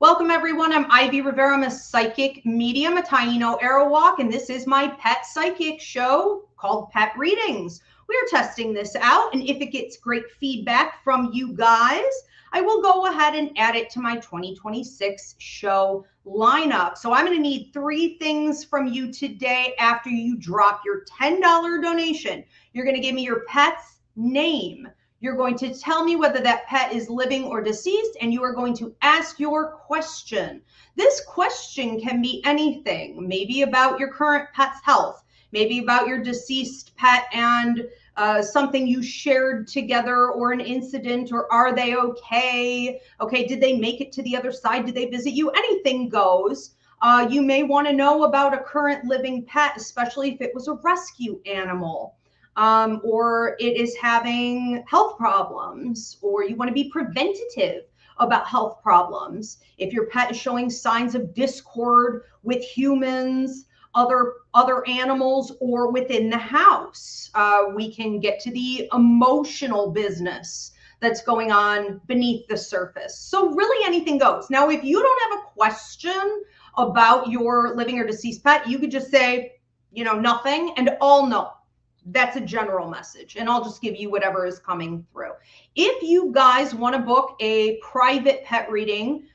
Welcome everyone, I'm Ivy Rivera. I'm a psychic medium, a Taino Arawak, and this is my pet psychic show called Pet Readings. We are testing this out, and if it gets great feedback from you guys, I will go ahead and add it to my 2026 show lineup. So I'm going to need three things from you today after you drop your $10 donation. You're going to give me your pet's name. You're going to tell me whether that pet is living or deceased, and you are going to ask your question. This question can be anything, maybe about your current pet's health, maybe about your deceased pet and something you shared together, or an incident, or are they okay? Okay, did they make it to the other side? Did they visit you? Anything goes. You may want to know about a current living pet, especially if it was a rescue animal. Or it is having health problems, or you want to be preventative about health problems. If your pet is showing signs of discord with humans, other animals, or within the house, we can get to the emotional business that's going on beneath the surface. So really anything goes. Now, if you don't have a question about your living or deceased pet, you could just say, nothing, and all no. That's a general message, and I'll just give you whatever is coming through. If you guys want to book a private pet reading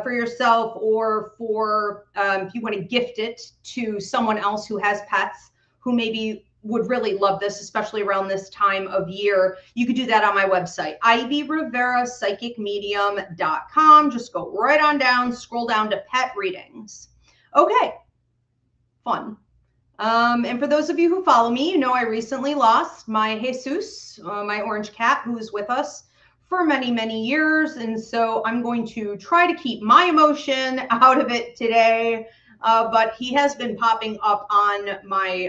for yourself, or for if you want to gift it to someone else who has pets who maybe would really love this, especially around this time of year, you could do that on my website, ivyriverapsychicmedium.com. Just go right on down, scroll down to pet readings. Okay, fun. And for those of you who follow me, you know I recently lost my Jesus, my orange cat, who was with us for many, many years. And so I'm going to try to keep my emotion out of it today. But he has been popping up on my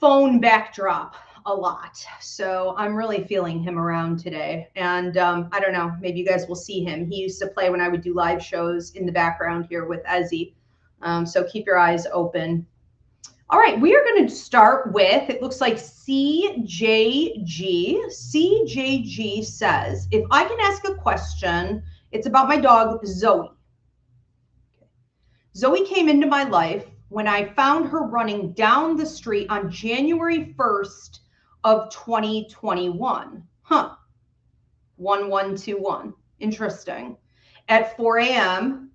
phone backdrop a lot. So I'm really feeling him around today. And I don't know, maybe you guys will see him. He used to play when I would do live shows in the background here with Ezzy. So keep your eyes open. All right, we are going to start with, it looks like CJG. CJG says, if I can ask a question, it's about my dog, Zoe. Zoe came into my life when I found her running down the street on January 1st of 2021. 1121. Interesting. At 4 a.m.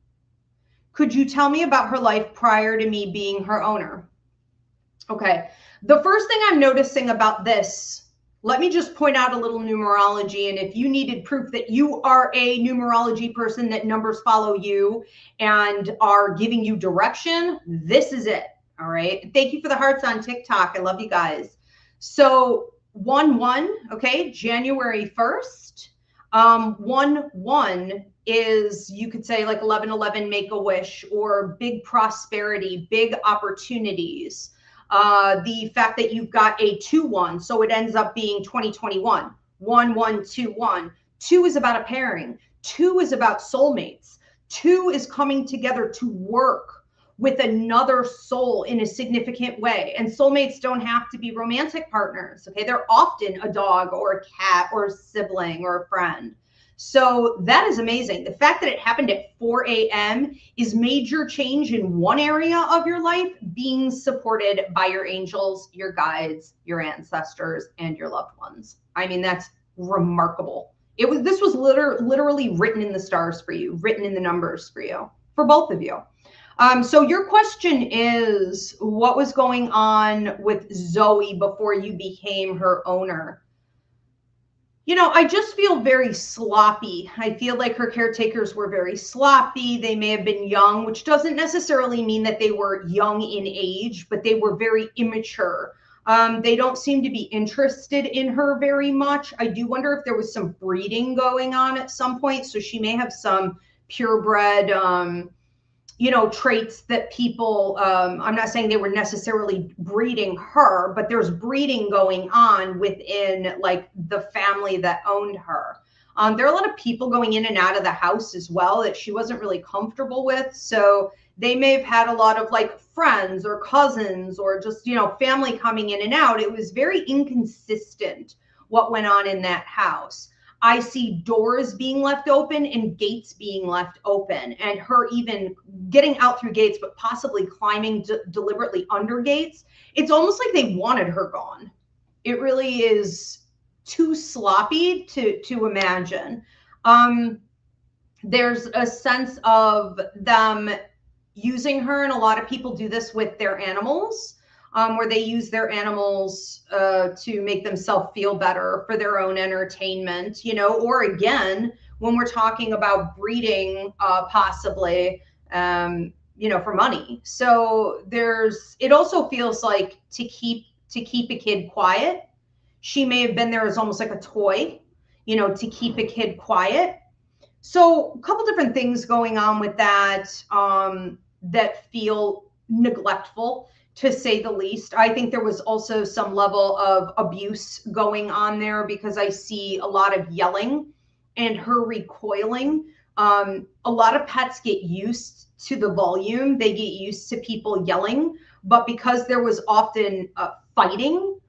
Could you tell me about her life prior to me being her owner? Okay, the first thing I'm noticing about this, let me just point out a little numerology. And if you needed proof that you are a numerology person, that numbers follow you and are giving you direction, this is it. All right. Thank you for the hearts on TikTok. I love you guys. So 1-1, okay, January 1st. 1-1 is, you could say, like 11-11, make a wish, or big prosperity, big opportunities. The fact that you've got a 2-1, so it ends up being 2021. 1-1-2-1. 2 is about a pairing. 2 is about soulmates. 2 is coming together to work with another soul in a significant way. And soulmates don't have to be romantic partners. Okay, they're often a dog or a cat or a sibling or a friend. So that is amazing. The fact that it happened at 4 a.m. is major change in one area of your life, being supported by your angels, your guides, your ancestors, and your loved ones. I mean, that's remarkable. This was literally written in the stars for you, written in the numbers for you, for both of you. So your question is, what was going on with Zoe before you became her owner? I just feel very sloppy. I feel like her caretakers were very sloppy. They may have been young, which doesn't necessarily mean that they were young in age, but they were very immature. They don't seem to be interested in her very much. I do wonder if there was some breeding going on at some point. So she may have some purebred, traits that people, I'm not saying they were necessarily breeding her, but there's breeding going on within like the family that owned her. There are a lot of people going in and out of the house as well that she wasn't really comfortable with. So they may have had a lot of like friends or cousins or just, family coming in and out. It was very inconsistent what went on in that house. I see doors being left open and gates being left open, and her even getting out through gates, but possibly climbing deliberately under gates. It's almost like they wanted her gone. It really is too sloppy to imagine. There's a sense of them using her, and a lot of people do this with their animals, where they use their animals to make themselves feel better for their own entertainment, you know, or again, when we're talking about breeding, possibly, you know, for money. So it also feels like to keep a kid quiet. She may have been there as almost like a toy, you know, to keep a kid quiet. So a couple different things going on with that, that feel neglectful, to say the least. I think there was also some level of abuse going on there, because I see a lot of yelling and her recoiling. A lot of pets get used to the volume. They get used to people yelling, but because there was often fighting,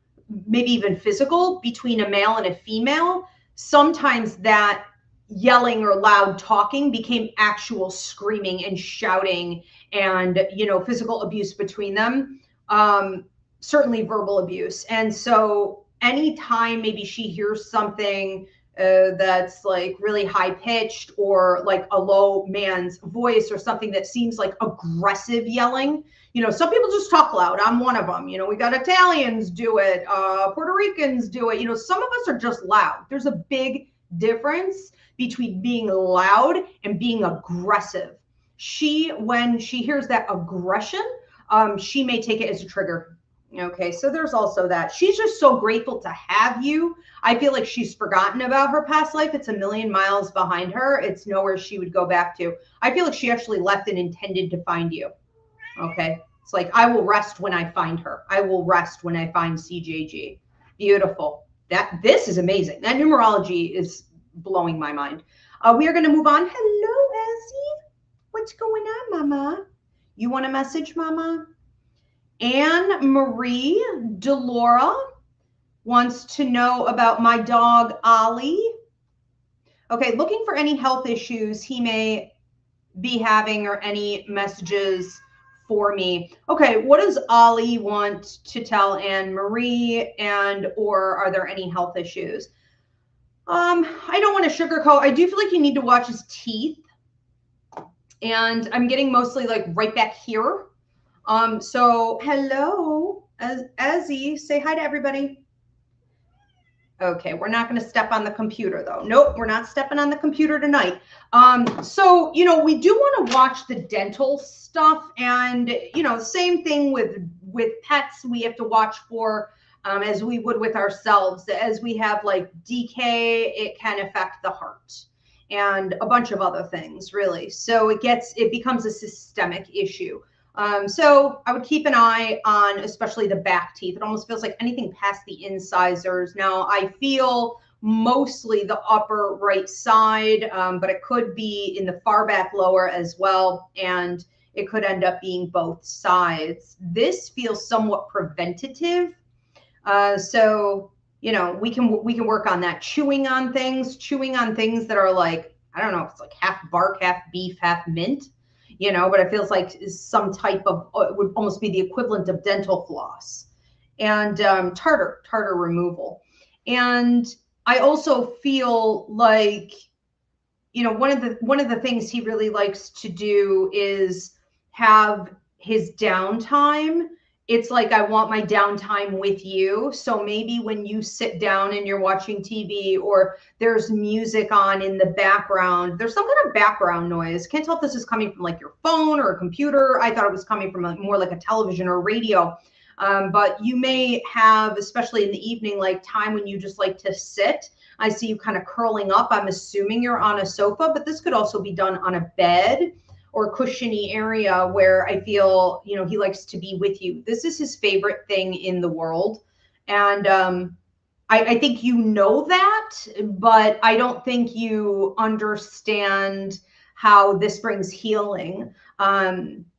maybe even physical, between a male and a female, sometimes that yelling or loud talking became actual screaming and shouting and, you know, physical abuse between them, certainly verbal abuse. And so anytime maybe she hears something that's like really high pitched, or like a low man's voice, or something that seems like aggressive yelling, you know, some people just talk loud. I'm one of them. You know, we got Italians do it, Puerto Ricans do it. You know, some of us are just loud. There's a big difference between being loud and being aggressive. When she hears that aggression, she may take it as a trigger. Okay, so there's also that. She's just so grateful to have you. I feel like she's forgotten about her past life. It's a million miles behind her. It's nowhere she would go back to. I feel like she actually left and intended to find you. Okay, it's like, I will rest when I find her. I will rest when I find CJG. Beautiful. This is amazing. That numerology is blowing my mind. We are going to move on. Hello, Ezzy. What's going on, Mama? You want a message, Mama? Anne Marie Delora wants to know about my dog, Ollie. Okay, looking for any health issues he may be having, or any messages for me. Okay, what does Ollie want to tell Anne Marie, and or are there any health issues? I don't want to sugarcoat. I do feel like you need to watch his teeth, and I'm getting mostly like right back here. So hello, Ezzy, say hi to everybody. Okay, we're not going to step on the computer though. Nope, we're not stepping on the computer tonight. So, you know, we do want to watch the dental stuff, and, you know, same thing with pets. We have to watch for, as we would with ourselves, as we have like decay, it can affect the heart and a bunch of other things, really. So it becomes a systemic issue. So I would keep an eye on especially the back teeth. It almost feels like anything past the incisors. Now I feel mostly the upper right side, but it could be in the far back lower as well. And it could end up being both sides. This feels somewhat preventative. So, you know, we can work on that. Chewing on things that are like, I don't know if it's like half bark, half beef, half mint. You know, but it feels like some type of, it would almost be the equivalent of dental floss, and tartar removal. And I also feel like, you know, one of the things he really likes to do is have his downtime. It's like, I want my downtime with you. So maybe when you sit down and you're watching TV, or there's music on in the background, there's some kind of background noise. Can't tell if this is coming from like your phone or a computer. I thought it was coming from more like a television or radio. But you may have, especially in the evening, like time when you just like to sit. I see you kind of curling up. I'm assuming you're on a sofa, but this could also be done on a bed or cushiony area where I feel, you know, he likes to be with you. This is his favorite thing in the world. And I think you know that, but I don't think you understand how this brings healing,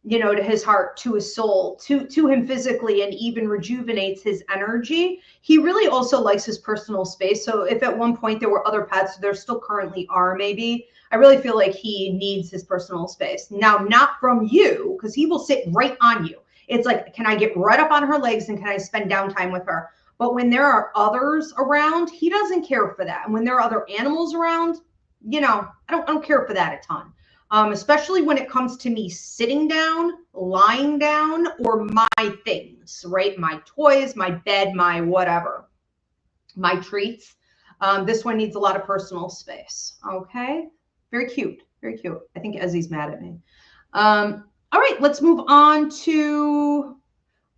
you know, to his heart, to his soul, to him physically, and even rejuvenates his energy. He really also likes his personal space. So if at one point there were other pets, there still currently are maybe, I really feel like he needs his personal space. Now, not from you, because he will sit right on you. It's like, can I get right up on her legs and can I spend downtime with her? But when there are others around, he doesn't care for that. And when there are other animals around, you know, I don't care for that a ton. Especially when it comes to me sitting down, lying down, or my things, right? My toys, my bed, my whatever, my treats. This one needs a lot of personal space. Okay. Very cute. Very cute. I think Ezzy's mad at me. All right, let's move on to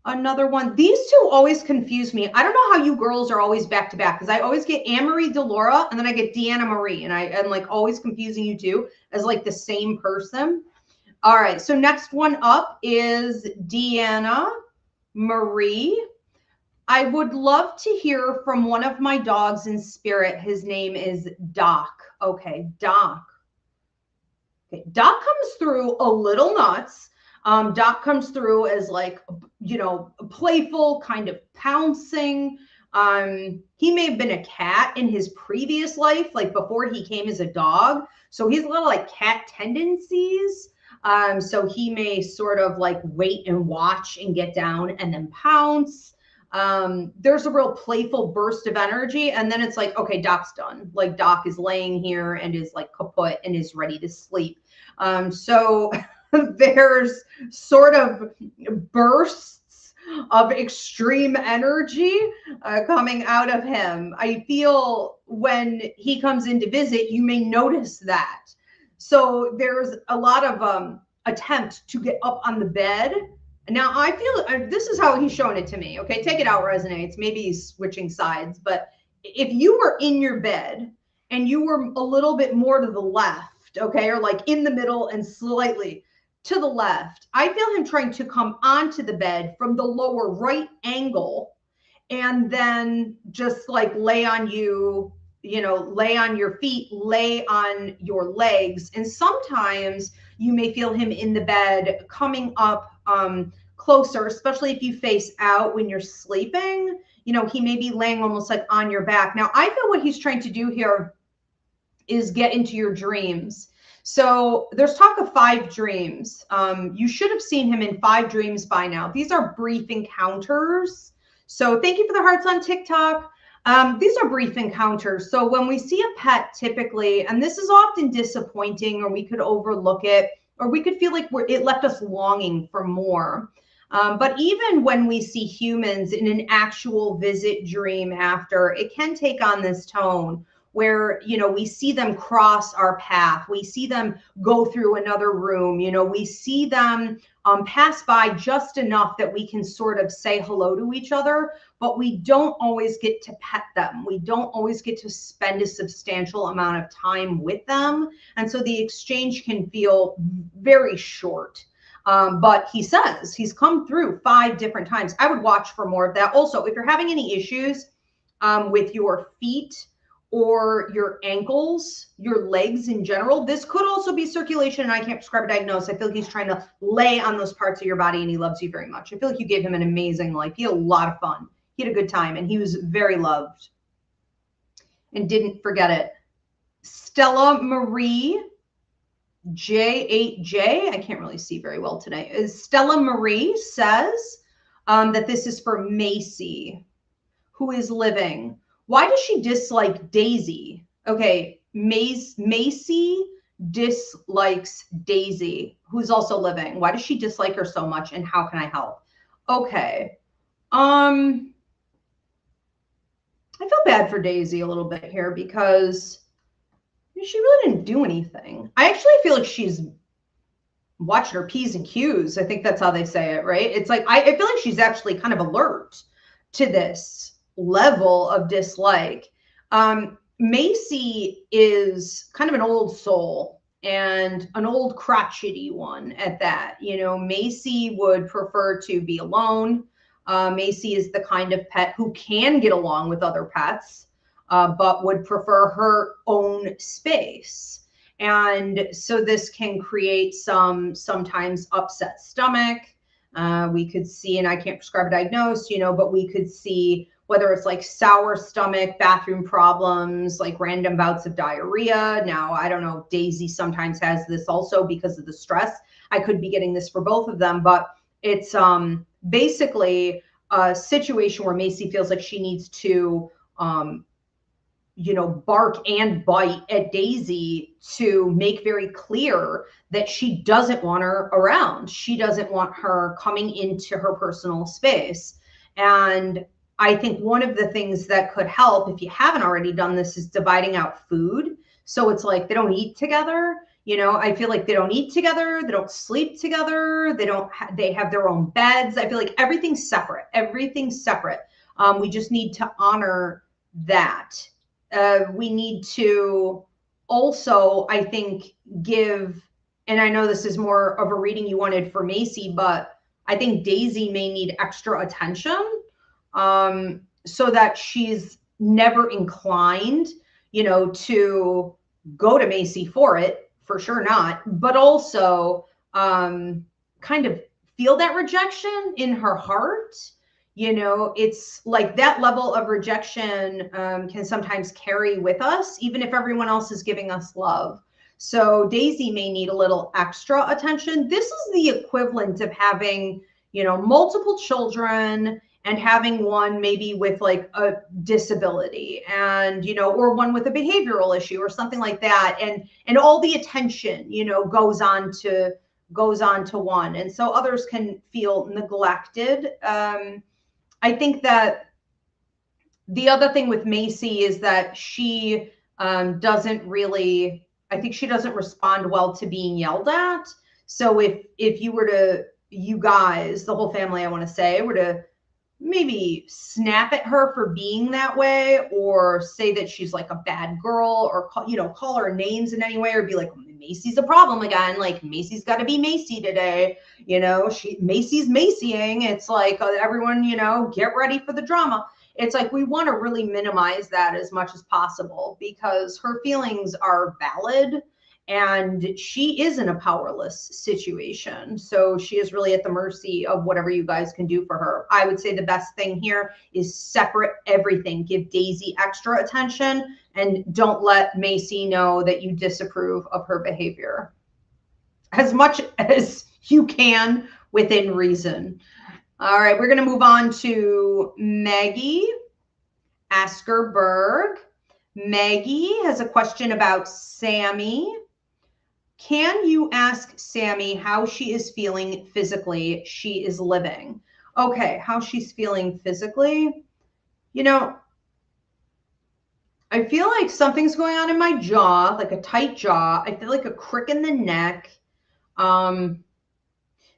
another one. These two always confuse me. I don't know how you girls are always back to back, because I always get Anne-Marie Delora and then I get Deanna Marie, and I'm like always confusing you two as like the same person. All right, so next one up is Deanna Marie. I would love to hear from one of my dogs in spirit. His name is Doc. Okay, Doc. Okay, Doc comes through a little nuts. Doc comes through as like, you know, playful, kind of pouncing. He may have been a cat in his previous life, like before he came as a dog. So he's a little like cat tendencies. So he may sort of like wait and watch and get down and then pounce. There's a real playful burst of energy, and then it's like, okay, Doc's done. Like Doc is laying here and is like kaput and is ready to sleep. So there's sort of bursts of extreme energy coming out of him. I feel when he comes in to visit, you may notice that. So there's a lot of attempt to get up on the bed. Now I feel this is how he's showing it to me. Okay, take it out, resonates. Maybe he's switching sides, but if you were in your bed and you were a little bit more to the left, okay, or like in the middle and slightly to the left, I feel him trying to come onto the bed from the lower right angle and then just like lay on you, you know, lay on your feet, lay on your legs. And sometimes you may feel him in the bed coming up closer, especially if you face out when you're sleeping. You know, he may be laying almost like on your back. Now, I feel what he's trying to do here is get into your dreams. So there's talk of 5 dreams. You should have seen him in 5 dreams by now. These are brief encounters. So thank you for the hearts on TikTok. These are brief encounters. So when we see a pet typically, and this is often disappointing, or we could overlook it, or we could feel like it left us longing for more. But even when we see humans in an actual visit dream after, it can take on this tone where, you know, we see them cross our path. We see them go through another room. You know, we see them pass by just enough that we can sort of say hello to each other, but we don't always get to pet them. We don't always get to spend a substantial amount of time with them. And so the exchange can feel very short. But he says he's come through 5 different times. I would watch for more of that. Also, if you're having any issues with your feet or your ankles, your legs in general, this could also be circulation, and I can't prescribe a diagnosis. I feel like he's trying to lay on those parts of your body, and he loves you very much. I feel like you gave him an amazing life. He had a lot of fun. He had a good time, and he was very loved and didn't forget it. Stella Marie J8J, I can't really see very well today. Stella Marie says that this is for Macy, who is living. Why does she dislike Daisy? Okay, Macy dislikes Daisy, who's also living. Why does she dislike her so much, and how can I help? Okay. I feel bad for Daisy a little bit here because she really didn't do anything. I actually feel like she's watching her P's and Q's. I think that's how they say it, right? It's like, I feel like she's actually kind of alert to this level of dislike. Macy is kind of an old soul, and an old crotchety one at that. You know, Macy would prefer to be alone. Macy is the kind of pet who can get along with other pets, but would prefer her own space. And so this can create sometimes upset stomach. We could see, and I can't prescribe or diagnose, but we could see whether it's like sour stomach, bathroom problems, like random bouts of diarrhea. Now, I don't know, Daisy sometimes has this also because of the stress. I could be getting this for both of them, but it's basically a situation where Macy feels like she needs to bark and bite at Daisy to make very clear that she doesn't want her around. She doesn't want her coming into her personal space. And I think one of the things that could help, if you haven't already done this, is dividing out food. So it's like they don't eat together. I feel like they don't eat together. They don't sleep together. They have their own beds. I feel like everything's separate. Everything's separate. We just need to honor that. We need to also, I think, give, and I know this is more of a reading you wanted for Macy, but I think Daisy may need extra attention so that she's never inclined, to go to Macy for it, for sure not, but also kind of feel that rejection in her heart. It's like that level of rejection can sometimes carry with us, even if everyone else is giving us love. So Daisy may need a little extra attention. This is the equivalent of having, multiple children and having one maybe with like a disability and, or one with a behavioral issue or something like that. And all the attention, goes on to one. And so others can feel neglected. I think that the other thing with Macy is that she doesn't respond well to being yelled at. So if you guys, the whole family, I want to say, were to maybe snap at her for being that way, or say that she's like a bad girl, or call her names in any way, or be like, Macy's a problem again, like Macy's got to be Macy today, Macy's Macying. It's like everyone, get ready for the drama. It's like we want to really minimize that as much as possible because her feelings are valid and she is in a powerless situation. So she is really at the mercy of whatever you guys can do for her. I would say the best thing here is separate everything. Give Daisy extra attention and don't let Macy know that you disapprove of her behavior as much as you can within reason. All right, we're going to move on to Maggie Askerberg. Maggie has a question about Sammy. Can you ask Sammy how she is feeling physically? She is living. Okay, how she's feeling physically? I feel like something's going on in my jaw, like a tight jaw. I feel like a crick in the neck.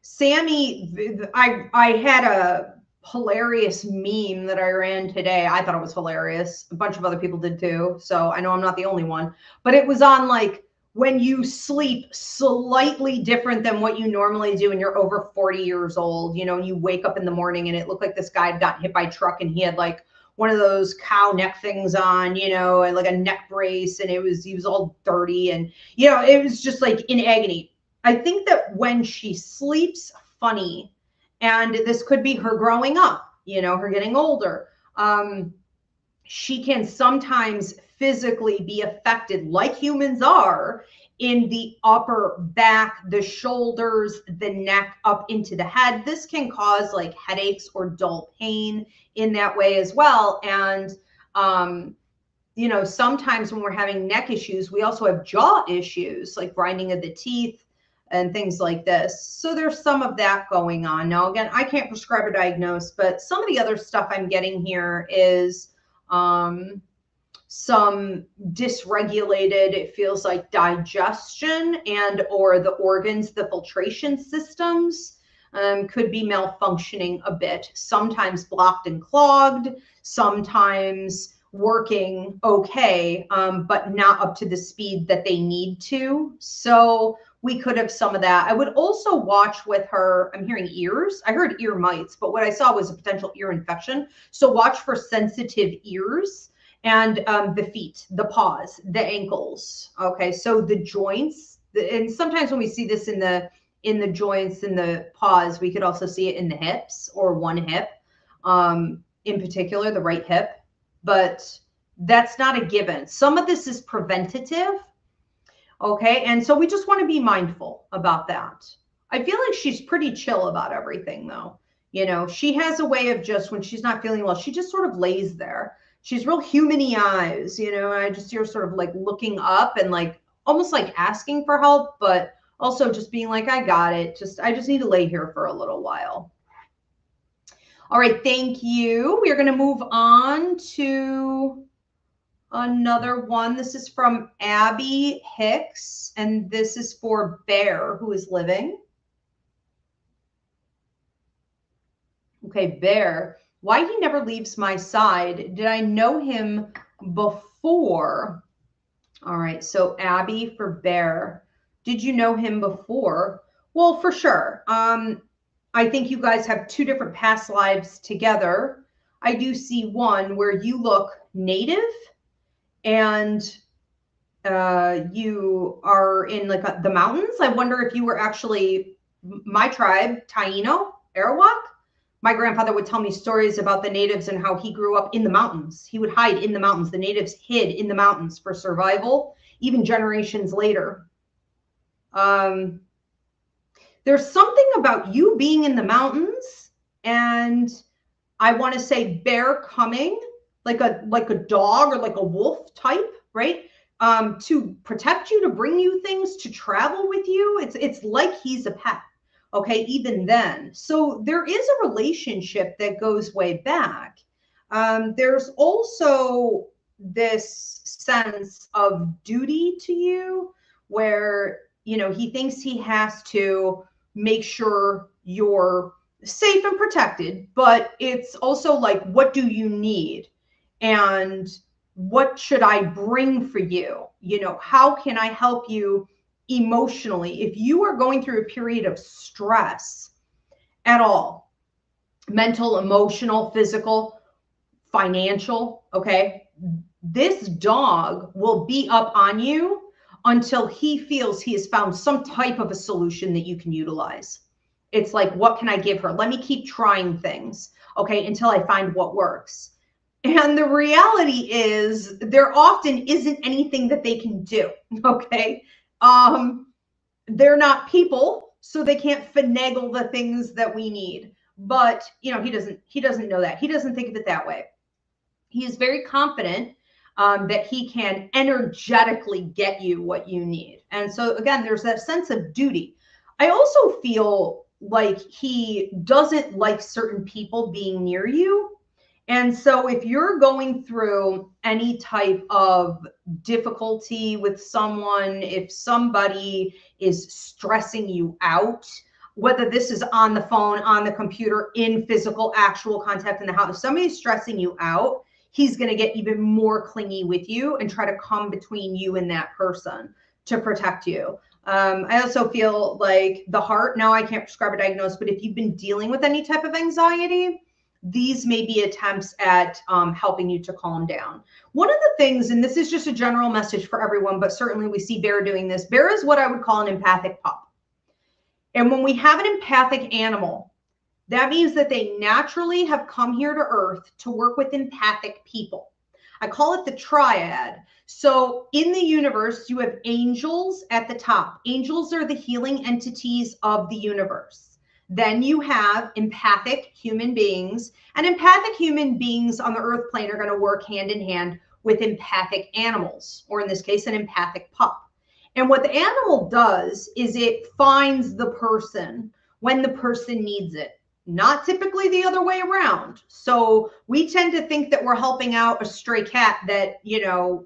Sammy, I had a hilarious meme that I ran today. I thought it was hilarious. A bunch of other people did too. So I know I'm not the only one, but it was on like, when you sleep slightly different than what you normally do and you're over 40 years old, and you wake up in the morning and it looked like this guy had gotten hit by a truck and he had like one of those cow neck things on, and like a neck brace, and he was all dirty and, it was just like in agony. I think that when she sleeps funny, and this could be her growing up, her getting older, she can sometimes physically be affected, like humans are, in the upper back, the shoulders, the neck, up into the head. This can cause like headaches or dull pain in that way as well. And, sometimes when we're having neck issues, we also have jaw issues, like grinding of the teeth and things like this. So there's some of that going on. Now, again, I can't prescribe or diagnose, but some of the other stuff I'm getting here is some dysregulated, it feels like, digestion and or the organs, the filtration systems could be malfunctioning a bit, sometimes blocked and clogged, sometimes working okay, but not up to the speed that they need to. So we could have some of that. I would also watch with her, I'm hearing ears. I heard ear mites, but what I saw was a potential ear infection. So watch for sensitive ears and the feet, the paws, the ankles. Okay, so the joints, and sometimes when we see this in the joints in the paws, we could also see it in the hips or one hip, in particular the right hip, but that's not a given. Some of this is preventative. Okay, and so we just want to be mindful about that. I feel like she's pretty chill about everything though. You know, she has a way of just, when she's not feeling well, she just sort of lays there. She's real human-y eyes, you know, and I just see her sort of like looking up and like almost like asking for help, but also just being like, I got it. I just need to lay here for a little while. All right, thank you. We're going to move on to another one. This is from Abby Hicks, and this is for Bear, who is living. Okay, Bear, why he never leaves my side? Did I know him before? All right, so Abby for Bear, did you know him before? Well, for sure. I think you guys have two different past lives together. I do see one where you look native and you are in like the mountains. I wonder if you were actually my tribe, Taino, Arawak. My grandfather would tell me stories about the natives and how he grew up in the mountains. He would hide in the mountains. The natives hid in the mountains for survival, even generations later. There's something about you being in the mountains, and I want to say Bear coming like a dog or like a wolf type, right? To protect you, to bring you things, to travel with you. It's like he's a pet. Okay, even then. So there is a relationship that goes way back. There's also this sense of duty to you where, you know, he thinks he has to make sure you're safe and protected, but it's also like, what do you need? And what should I bring for you? You know, how can I help you emotionally? If you are going through a period of stress at all, mental, emotional, physical, financial, okay, this dog will be up on you until he feels he has found some type of a solution that you can utilize. It's like, what can I give her? Let me keep trying things, okay, until I find what works. And the reality is there often isn't anything that they can do, okay? They're not people, so they can't finagle the things that we need. But, you know, he doesn't know that. He doesn't think of it that way. He is very confident that he can energetically get you what you need. And so again, there's that sense of duty. I also feel like he doesn't like certain people being near you. And so if you're going through any type of difficulty with someone, if somebody is stressing you out, whether this is on the phone, on the computer, in physical, actual contact in the house, if somebody's stressing you out, he's going to get even more clingy with you and try to come between you and that person to protect you. I also feel like the heart, now I can't prescribe a diagnosis, but if you've been dealing with any type of anxiety, these may be attempts at helping you to calm down. One of the things, and this is just a general message for everyone, but certainly we see Bear doing this. Bear is what I would call an empathic pup. And when we have an empathic animal, that means that they naturally have come here to Earth to work with empathic people. I call it the triad. So in the universe, you have angels at the top. Angels are the healing entities of the universe. Then you have empathic human beings, and empathic human beings on the earth plane are going to work hand in hand with empathic animals, or in this case, an empathic pup. And what the animal does is it finds the person when the person needs it, not typically the other way around. So we tend to think that we're helping out a stray cat that, you know,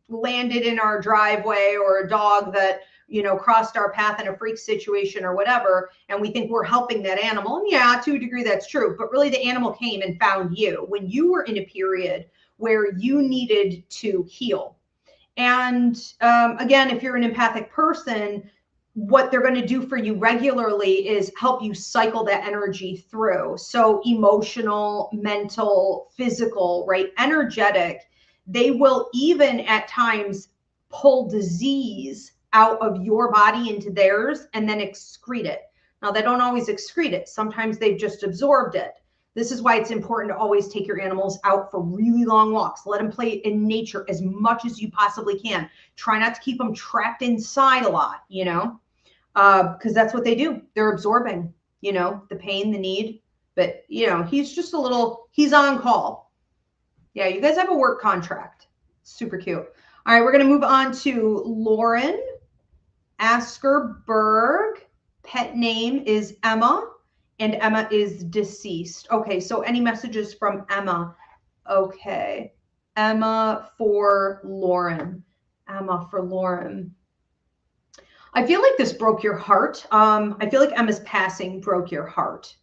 landed in our driveway, or a dog that, you know, crossed our path in a freak situation or whatever, and we think we're helping that animal. And yeah, to a degree that's true, but really the animal came and found you when you were in a period where you needed to heal. And again, if you're an empathic person, what they're going to do for you regularly is help you cycle that energy through. So emotional, mental, physical, right? Energetic. They will even at times pull disease out of your body into theirs and then excrete it. Now, they don't always excrete it. Sometimes they've just absorbed it. This is why it's important to always take your animals out for really long walks. Let them play in nature as much as you possibly can. Try not to keep them trapped inside a lot, you know, because that's what they do. They're absorbing, you know, the pain, the need. But, you know, he's just a little, he's on call. Yeah, you guys have a work contract. Super cute. All right, we're going to move on to Lauren Askerberg. Pet name is Emma, and Emma is deceased. Okay, so any messages from Emma? Okay, Emma for Lauren. Emma for Lauren. I feel like this broke your heart. I feel like Emma's passing broke your heart.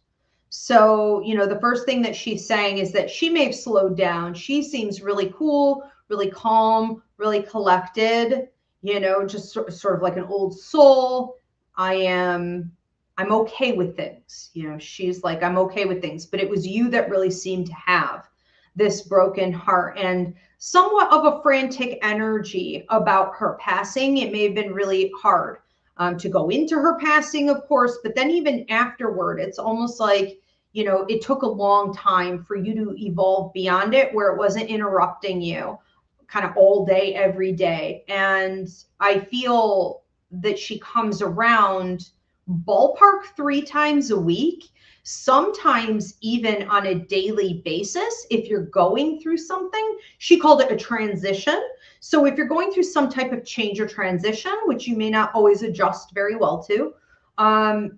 So, you know, the first thing that she's saying is that she may have slowed down. She seems really cool, really calm, really collected, you know, just sort of like an old soul. I'm okay with things. You know, she's like, I'm okay with things. But it was you that really seemed to have this broken heart and somewhat of a frantic energy about her passing. It may have been really hard to go into her passing, of course, but then even afterward, it's almost like, you know, it took a long time for you to evolve beyond it, where it wasn't interrupting you kind of all day, every day. And I feel that she comes around ballpark 3 times a week, sometimes even on a daily basis. If you're going through something, she called it a transition. So if you're going through some type of change or transition, which you may not always adjust very well to,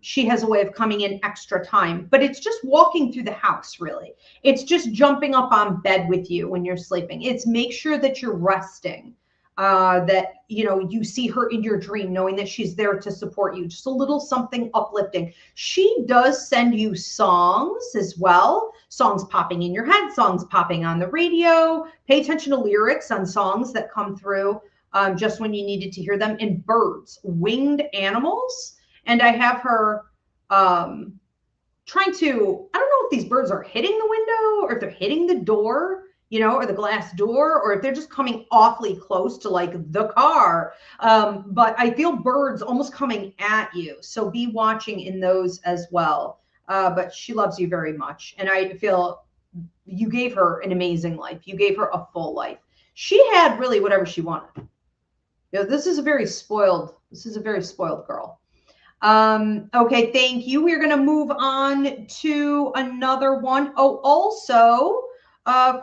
she has a way of coming in extra time. But it's just walking through the house, really. It's just jumping up on bed with you when you're sleeping. It's make sure that you're resting, that, you know, you see her in your dream, knowing that she's there to support you. Just a little something uplifting. She does send you songs as well. Songs popping in your head, songs popping on the radio. Pay attention to lyrics on songs that come through just when you needed to hear them. And birds, winged animals. And I have her trying to, I don't know if these birds are hitting the window or if they're hitting the door, you know, or the glass door, or if they're just coming awfully close to like the car. But I feel birds almost coming at you. So be watching in those as well. But she loves you very much. And I feel you gave her an amazing life. You gave her a full life. She had really whatever she wanted. You know, this is a very spoiled girl. Okay, thank you. We're going to move on to another one. Oh, also,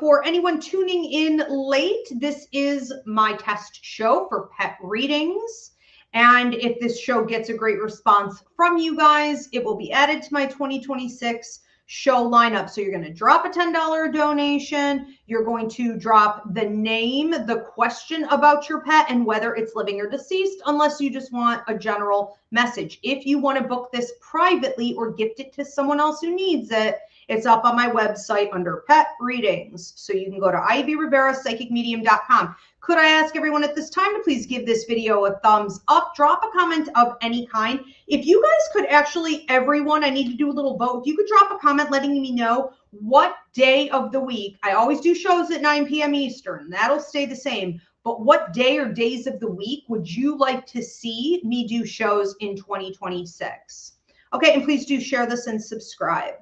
for anyone tuning in late, this is my test show for pet readings. And if this show gets a great response from you guys, it will be added to my 2026 show lineup. So you're going to drop a $10 donation. You're going to drop the name, the question about your pet, and whether it's living or deceased, unless you just want a general message. If you want to book this privately or gift it to someone else who needs it, it's up on my website under pet readings. So you can go to Ivy Rivera, psychicmedium.com. Could I ask everyone at this time to please give this video a thumbs up, drop a comment of any kind. If you guys could actually, everyone, I need to do a little vote. If you could drop a comment letting me know what day of the week, I always do shows at 9 p.m. Eastern. That'll stay the same. But what day or days of the week would you like to see me do shows in 2026? Okay, and please do share this and subscribe.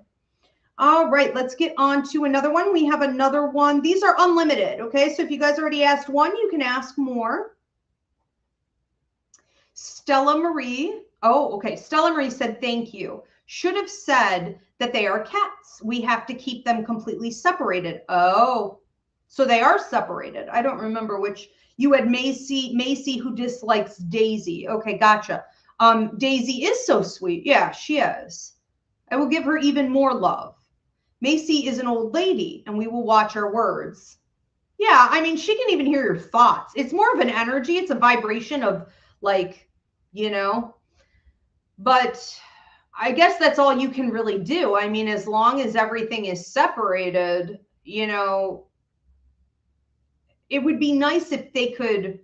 All right, let's get on to another one. We have another one. These are unlimited, okay? So if you guys already asked one, you can ask more. Stella Marie. Oh, okay. Stella Marie said, thank you. Should have said that they are cats. We have to keep them completely separated. Oh, so they are separated. I don't remember which. You had Macy who dislikes Daisy. Okay, gotcha. Daisy is so sweet. Yeah, she is. I will give her even more love. Macy is an old lady, and we will watch our words. Yeah, I mean, she can even hear your thoughts. It's more of an energy. It's a vibration of, like, you know. But I guess that's all you can really do. I mean, as long as everything is separated, you know, it would be nice if they could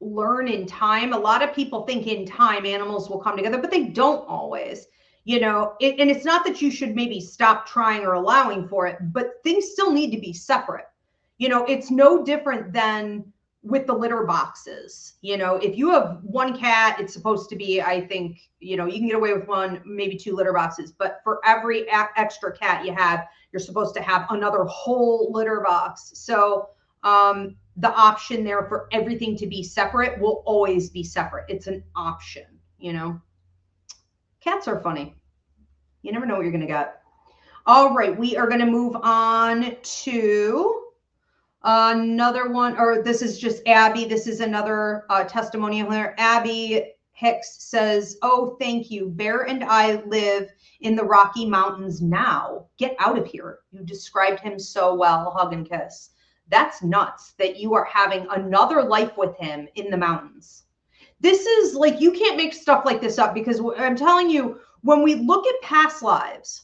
learn in time. A lot of people think in time animals will come together, but they don't always. You know, and it's not that you should maybe stop trying or allowing for it, but things still need to be separate. You know, it's no different than with the litter boxes. You know, if you have one cat, it's supposed to be, I think, you know, you can get away with one, maybe 2 litter boxes, but for every extra cat you have, you're supposed to have another whole litter box. So the option there for everything to be separate will always be separate. It's an option, you know. Cats are funny. You never know what you're going to get. All right, we are going to move on to another one, or this is just Abby. This is another testimonial here. Abby Hicks says, oh, thank you. Bear and I live in the Rocky Mountains now. Get out of here. You described him so well. Hug and kiss. That's nuts that you are having another life with him in the mountains. This is like, you can't make stuff like this up, because I'm telling you, when we look at past lives,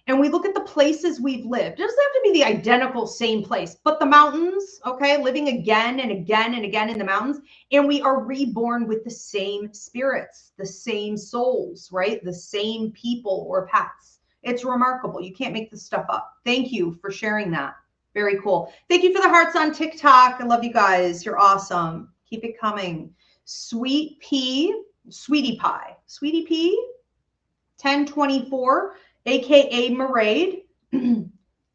and we look at the places we've lived, it doesn't have to be the identical same place, but the mountains, okay, living again and again and again in the mountains, and we are reborn with the same spirits, the same souls, right? The same people or pets. It's remarkable. You can't make this stuff up. Thank you for sharing that. Very cool. Thank you for the hearts on TikTok. I love you guys. You're awesome. Keep it coming. Sweetie P, 1024. AKA Maraid,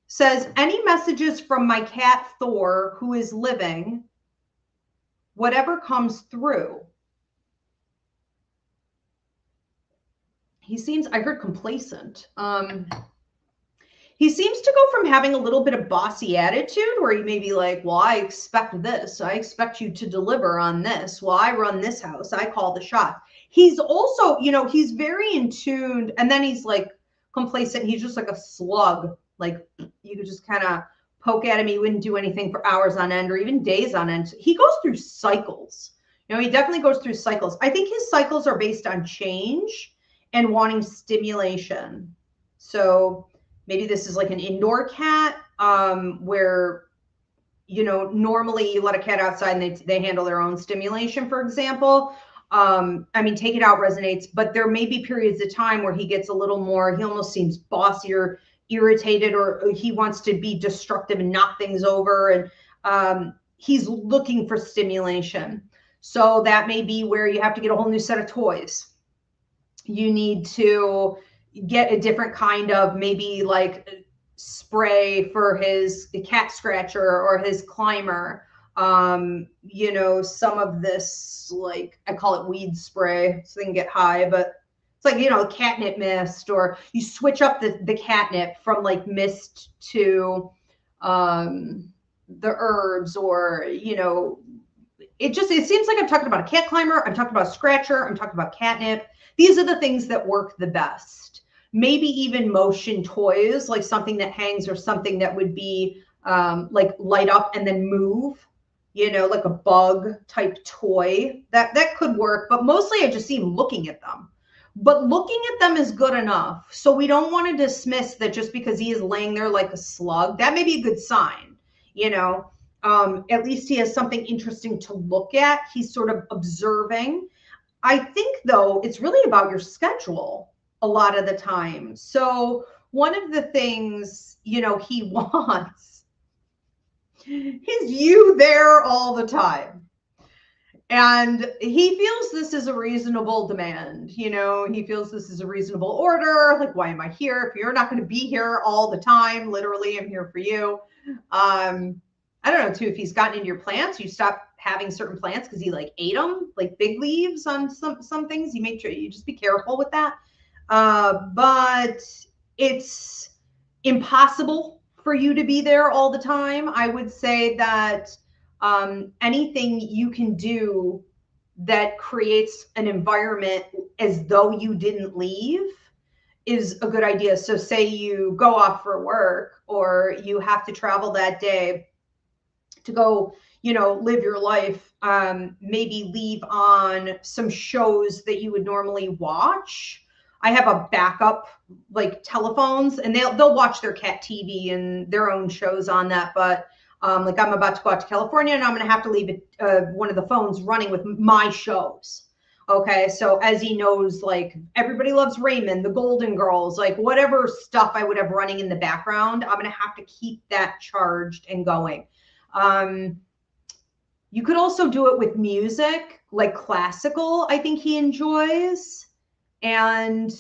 says, any messages from my cat Thor, who is living, whatever comes through. He seems, I heard complacent. He seems to go from having a little bit of bossy attitude, where he may be like, well, I expect this. I expect you to deliver on this. Well, I run this house. I call the shots. He's also, you know, he's very in tune. And then he's like, complacent. He's just like a slug. Like, you could just kind of poke at him. He wouldn't do anything for hours on end or even days on end. He goes through cycles. You know, he definitely goes through cycles. I think his cycles are based on change and wanting stimulation. So maybe this is like an indoor cat, where, you know, normally you let a cat outside and they handle their own stimulation, for example. I mean, Take It Out resonates, but there may be periods of time where he gets a little more, he almost seems bossy or irritated, or he wants to be destructive and knock things over. And he's looking for stimulation. So that may be where you have to get a whole new set of toys. You need to get a different kind of, maybe like spray for his cat scratcher or his climber. You know, some of this, like, I call it weed spray so they can get high, but it's like, you know, catnip mist, or you switch up the catnip from like mist to the herbs, or, you know, it seems like I'm talking about a cat climber, I'm talking about a scratcher, I'm talking about catnip. These are the things that work the best. Maybe even motion toys, like something that hangs, or something that would be like light up and then move. You know, like a bug type toy, that could work, but mostly I just see him looking at them. But looking at them is good enough. So we don't want to dismiss that just because he is laying there like a slug. That may be a good sign, you know. At least he has something interesting to look at. He's sort of observing. I think, though, it's really about your schedule a lot of the time. So one of the things, you know, he wants is you there all the time. And he feels this is a reasonable demand. You know, he feels this is a reasonable order. Like, why am I here? If you're not going to be here all the time, literally, I'm here for you. I don't know, too, if he's gotten into your plants, you stop having certain plants because he like ate them, like big leaves on some things. You make sure you just be careful with that. But it's impossible for you to be there all the time. I would say that anything you can do that creates an environment as though you didn't leave is a good idea. So say you go off for work, or you have to travel that day to go, you know, live your life, maybe leave on some shows that you would normally watch. I have a backup, like, telephones, and they'll watch their cat TV and their own shows on that. But like, I'm about to go out to California, and I'm going to have to leave it, one of the phones running with my shows. Okay, so as he knows, like, Everybody Loves Raymond, The Golden Girls, like whatever stuff I would have running in the background, I'm going to have to keep that charged and going. You could also do it with music, like classical, I think he enjoys. And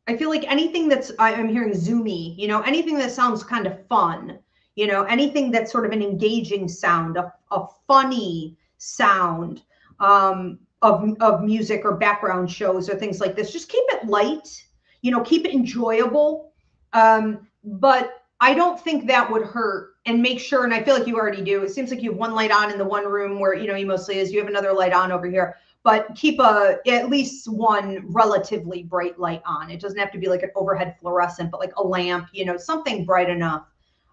I feel like anything that's, I'm hearing zoomy, you know, anything that sounds kind of fun, you know, anything that's sort of an engaging sound, a funny sound of music or background shows or things like this. Just keep it light, you know, keep it enjoyable. But I don't think that would hurt. And make sure, and I feel like you already do, it seems like you have one light on in the one room where, you know, he mostly is, you have another light on over here, but keep at least one relatively bright light on. It doesn't have to be like an overhead fluorescent, but like a lamp, you know, something bright enough.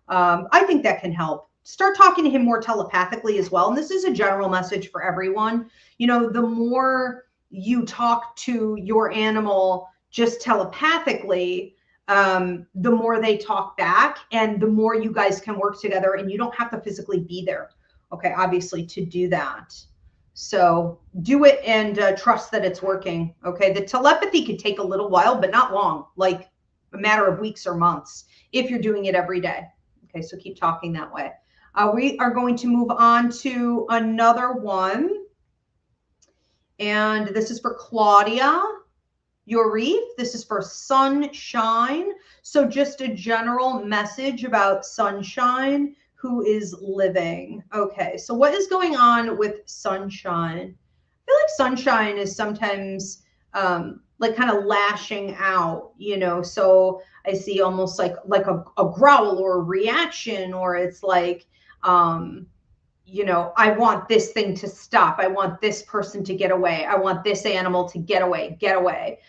I think that can help. Start talking to him more telepathically as well. And this is a general message for everyone. You know, the more you talk to your animal just telepathically, the more they talk back and the more you guys can work together, and you don't have to physically be there. Okay, obviously, to do that. So do it and trust that it's working. Okay, the telepathy could take a little while, but not long, like a matter of weeks or months if you're doing it every day. Okay, so keep talking that way. We are going to move on to another one. And this is for Claudia Yorif. This is for Sunshine. So just a general message about Sunshine, who is living. Okay, so what is going on with Sunshine? I feel like Sunshine is sometimes like kind of lashing out, you know, so I see almost like a growl or a reaction, or it's like, you know, I want this thing to stop. I want this person to get away. I want this animal to get away, get away.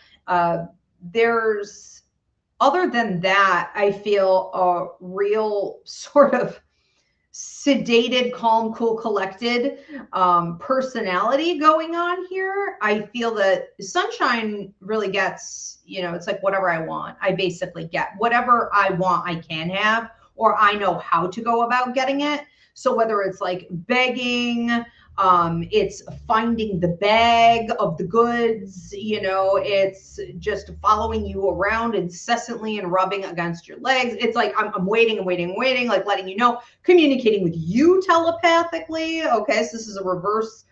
There's, other than that, I feel a real sort of sedated, calm, cool, collected personality going on here. I feel that Sunshine really gets, you know, it's like whatever I want, I basically get. Whatever I want, I can have, or I know how to go about getting it. So whether it's like begging, it's finding the bag of the goods, you know, it's just following you around incessantly and rubbing against your legs. It's like, I'm waiting and waiting and waiting, like letting you know, communicating with you telepathically. Okay, so this is a reverse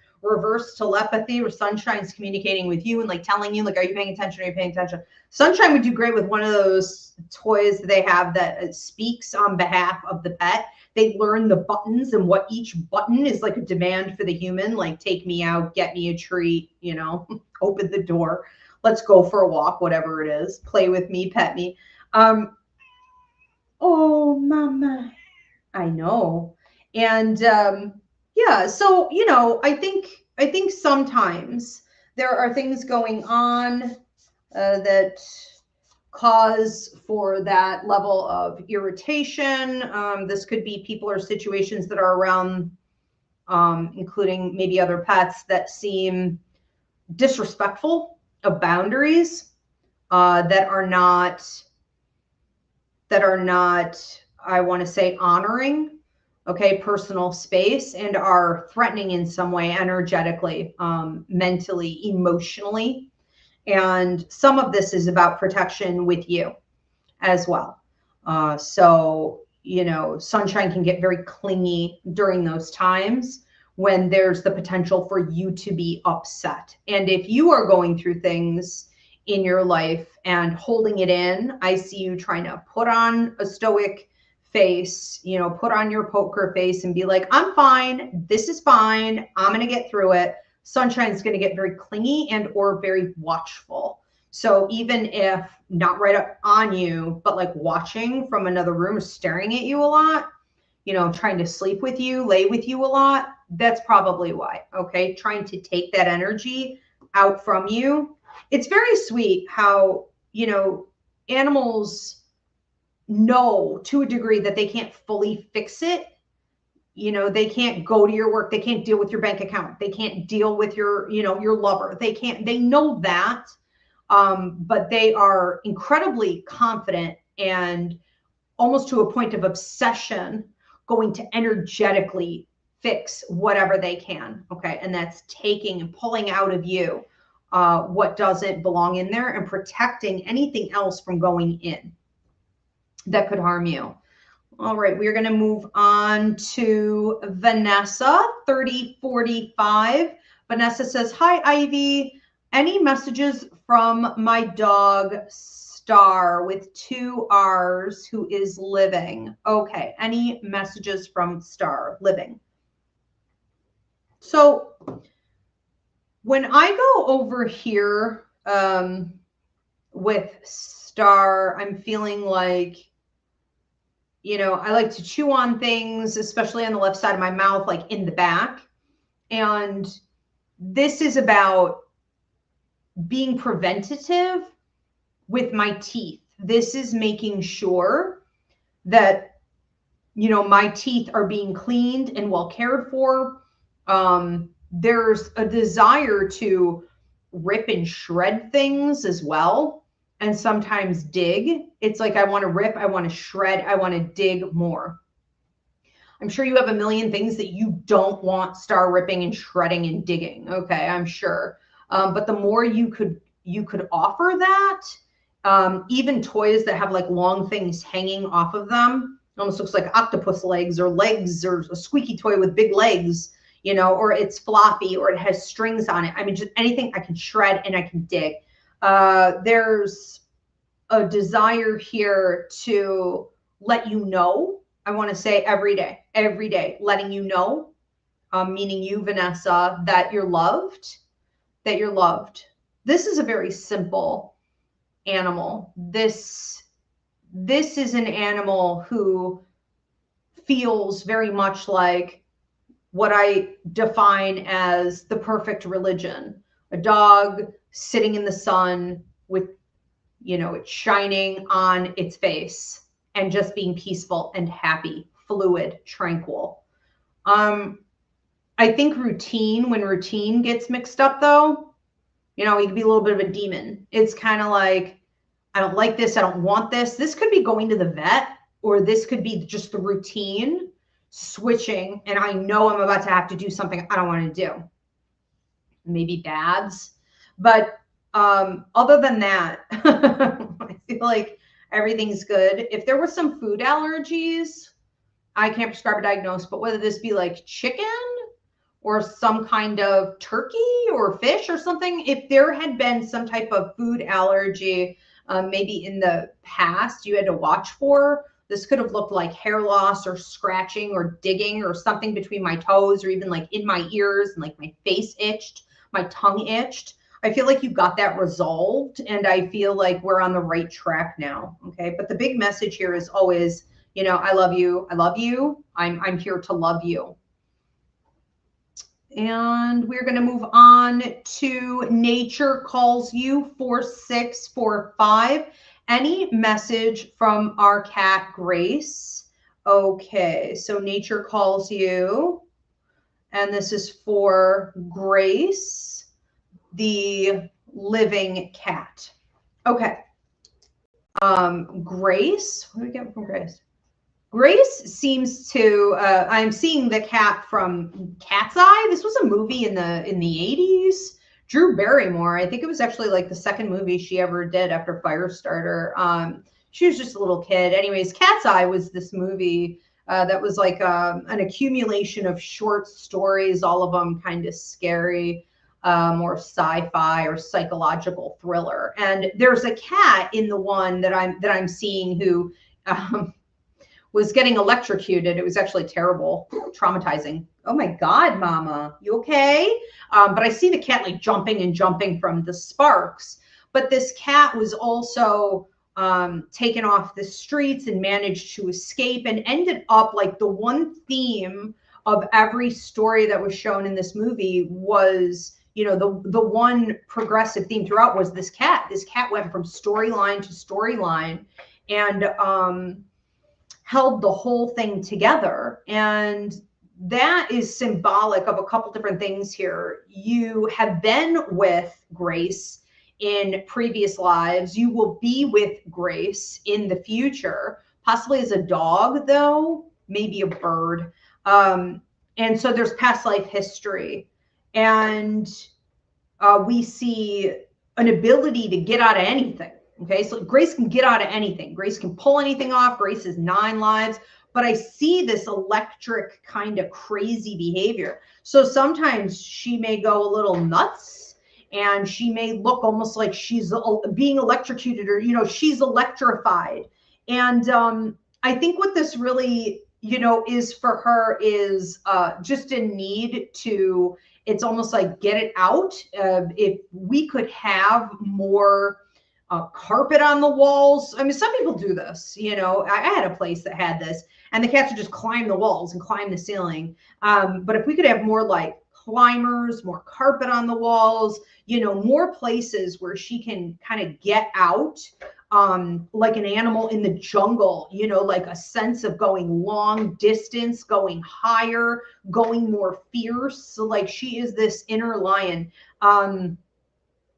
telepathy where Sunshine's communicating with you and like telling you, like, are you paying attention? Are you paying attention? Sunshine would do great with one of those toys they have that speaks on behalf of the pet. They learn the buttons and what each button is like a demand for the human, like take me out, get me a treat, you know, open the door, let's go for a walk, whatever it is, play with me, pet me. Oh, mama, I know. And yeah, so, you know, I think sometimes there are things going on that cause for that level of irritation. This could be people or situations that are around, including maybe other pets, that seem disrespectful of boundaries, that are not, I want to say, honoring, okay, personal space, and are threatening in some way, energetically, mentally, emotionally. And some of this is about protection with you as well. So, you know, Sunshine can get very clingy during those times when there's the potential for you to be upset. And if you are going through things in your life and holding it in, I see you trying to put on a stoic face, you know, put on your poker face and be like, I'm fine. This is fine. I'm going to get through it. Sunshine's going to get very clingy and or very watchful. So even if not right up on you, but like watching from another room, staring at you a lot, you know, trying to sleep with you, lay with you a lot, that's probably why. Okay, trying to take that energy out from you. It's very sweet how, you know, animals know to a degree that they can't fully fix it. You know, they can't go to your work. They can't deal with your bank account. They can't deal with your, you know, your lover. They can't, they know that, but they are incredibly confident and almost to a point of obsession going to energetically fix whatever they can. Okay. And that's taking and pulling out of you what doesn't belong in there and protecting anything else from going in that could harm you. All right, we're going to move on to Vanessa, 3045. Vanessa says, hi, Ivy. Any messages from my dog, Star, with 2 R's, who is living? Okay, any messages from Star, living? So when I go over here with Star, I'm feeling like, you know, I like to chew on things, especially on the left side of my mouth, like in the back. And this is about being preventative with my teeth. This is making sure that, you know, my teeth are being cleaned and well cared for. There's a desire to rip and shred things as well, and sometimes dig. It's like I want to rip, I want to shred, I want to dig more. I'm sure you have a million things that you don't want Star ripping and shredding and digging. Okay, I'm sure. But the more you could offer that, even toys that have like long things hanging off of them, almost looks like octopus legs or a squeaky toy with big legs, you know, or it's floppy or it has strings on it. I mean, just anything I can shred and I can dig. There's a desire here to let you know. I want to say every day, letting you know, meaning you, Vanessa, that you're loved, that you're loved. This is a very simple animal. This is an animal who feels very much like what I define as the perfect religion. A dog sitting in the sun with, you know, it's shining on its face and just being peaceful and happy, fluid, tranquil. I think when routine gets mixed up though, you know, it could be a little bit of a demon. It's kind of like, I don't like this. I don't want this. This could be going to the vet, or this could be just the routine switching. And I know I'm about to have to do something I don't want to do. Maybe bads. But other than that, I feel like everything's good. If there were some food allergies, I can't prescribe a diagnosis, but whether this be like chicken or some kind of turkey or fish or something, if there had been some type of food allergy, maybe in the past you had to watch for, this could have looked like hair loss or scratching or digging or something between my toes, or even like in my ears, and like my face itched, my tongue itched. I feel like you got that resolved, and I feel like we're on the right track now. Okay. But the big message here is always, you know, I love you. I love you. I'm here to love you. And we're going to move on to Nature Calls You, 4645. Any message from our cat, Grace? Okay, so Nature Calls You. And this is for Grace, the living cat. Okay. Grace, what do we get from Grace? Grace seems to, I'm seeing the cat from Cat's Eye. This was a movie in the 80s. Drew Barrymore, I think it was actually like the second movie she ever did after Firestarter. She was just a little kid. Anyways, Cat's Eye was this movie that was like an accumulation of short stories, all of them kind of scary, or sci-fi or psychological thriller. And there's a cat in the one that I'm seeing who was getting electrocuted. It was actually terrible, traumatizing. Oh my God, Mama, you okay? But I see the cat like jumping from the sparks. But this cat was also taken off the streets and managed to escape, and ended up like the one theme of every story that was shown in this movie was, you know, the one progressive theme throughout was this cat. This cat went from storyline to storyline, and held the whole thing together. And that is symbolic of a couple different things here. You have been with Grace in previous lives. You will be with Grace in the future, possibly as a dog though, maybe a bird. And so there's past life history, and we see an ability to get out of anything. Okay, so Grace can get out of anything. Grace can pull anything off. Grace has 9 lives, but I see this electric kind of crazy behavior. So sometimes she may go a little nuts, and she may look almost like she's being electrocuted, or, you know, she's electrified. And I think what this really, you know, is for her is just a need to, it's almost like get it out. If we could have more carpet on the walls. I mean, some people do this, you know, I had a place that had this, and the cats would just climb the walls and climb the ceiling. But if we could have more like climbers, more carpet on the walls, you know, more places where she can kind of get out, like an animal in the jungle, you know, like a sense of going long distance, going higher, going more fierce. So like she is this inner lion.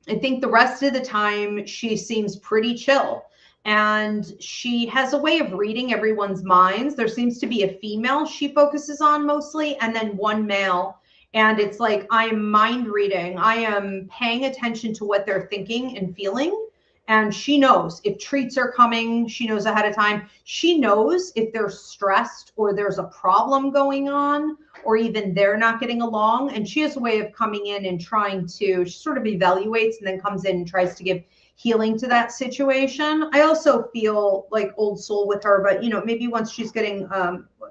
I think the rest of the time she seems pretty chill, and she has a way of reading everyone's minds. There seems to be a female she focuses on mostly, and then one male. And it's like, I am mind reading. I am paying attention to what they're thinking and feeling. And she knows if treats are coming, she knows ahead of time. She knows if they're stressed or there's a problem going on, or even they're not getting along. And she has a way of coming in and trying to, she sort of evaluates and then comes in and tries to give healing to that situation. I also feel like old soul with her, but, you know, maybe once she's getting,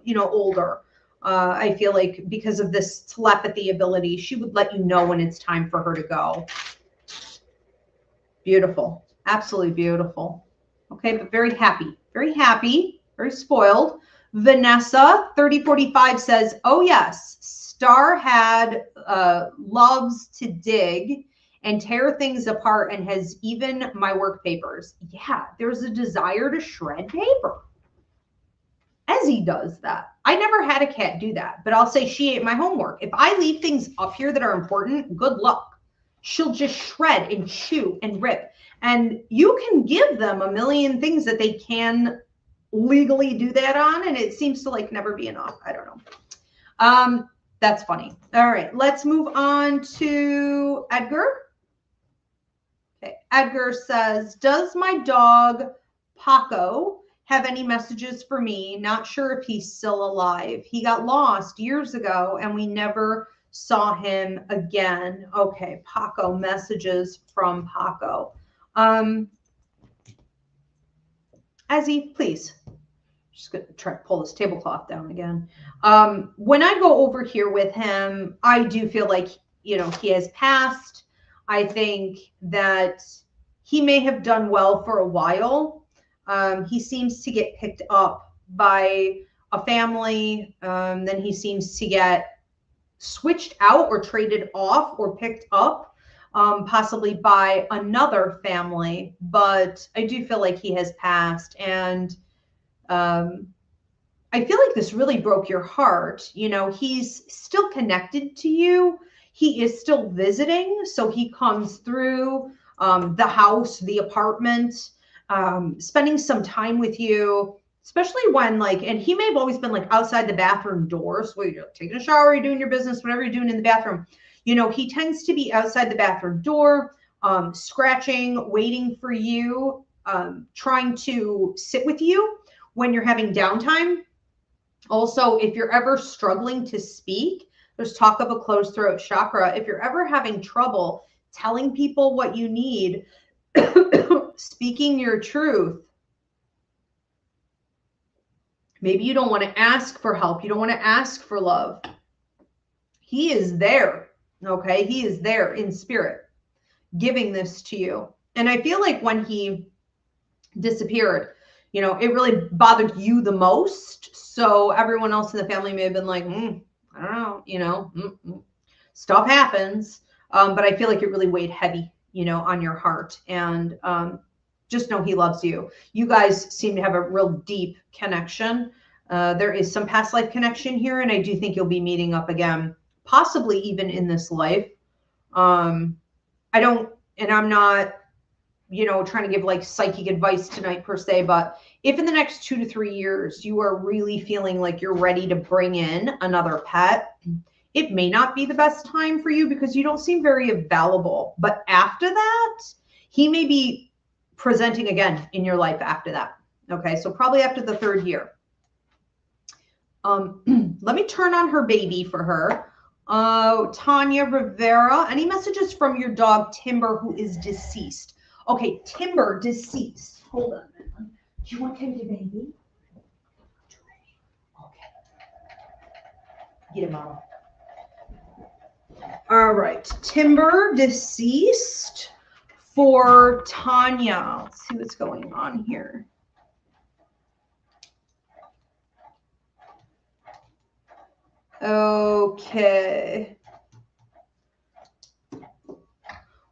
you know, older, I feel like because of this telepathy ability, she would let you know when it's time for her to go. Beautiful. Absolutely beautiful. Okay, but very happy, very spoiled. Vanessa 3045 says, oh yes, Star had loves to dig and tear things apart, and has even my work papers. Yeah, there's a desire to shred paper. Ezzy does that. I never had a cat do that, but I'll say she ate my homework. If I leave things up here that are important, good luck. She'll just shred and chew and rip. And you can give them a million things that they can legally do that on, and it seems to like never be enough. I don't know. That's funny. All right, let's move on to Edgar. Okay, Edgar says, does my dog Paco have any messages for me? Not sure if he's still alive. He got lost years ago and we never saw him again. Okay, Paco, messages from Paco. Ezzy, please. Just gonna try to pull this tablecloth down again. When I go over here with him, I do feel like, you know, he has passed. I think that he may have done well for a while. He seems to get picked up by a family. Then he seems to get switched out or traded off or picked up, possibly by another family. But I do feel like he has passed. And I feel like this really broke your heart. You know, he's still connected to you. He is still visiting. So he comes through the house, the apartment, spending some time with you, especially when like, and he may have always been like outside the bathroom door. So you're taking a shower, you're doing your business, whatever you're doing in the bathroom. You know, he tends to be outside the bathroom door, scratching, waiting for you, trying to sit with you when you're having downtime. Also, if you're ever struggling to speak, there's talk of a closed throat chakra. If you're ever having trouble telling people what you need, speaking your truth, maybe you don't want to ask for help. You don't want to ask for love. He is there. Okay. He is there in spirit giving this to you. And I feel like when he disappeared, you know, it really bothered you the most. So everyone else in the family may have been like, I don't know, you know, stuff happens. But I feel like it really weighed heavy, you know, on your heart. And just know he loves you. You guys seem to have a real deep connection. There is some past life connection here. And I do think you'll be meeting up again, possibly even in this life. I'm not, you know, trying to give like psychic advice tonight per se, but if in the next 2 to 3 years, you are really feeling like you're ready to bring in another pet, it may not be the best time for you because you don't seem very available. But after that, he may be presenting again in your life after that. Okay. So probably after the 3rd year. Let me turn on her baby for her. Tanya Rivera, any messages from your dog Timber, who is deceased? Okay, Timber, deceased. Hold on. Do you want Timber, baby? Okay. Get him out. All right, Timber, deceased for Tanya. Let's see what's going on here. Okay.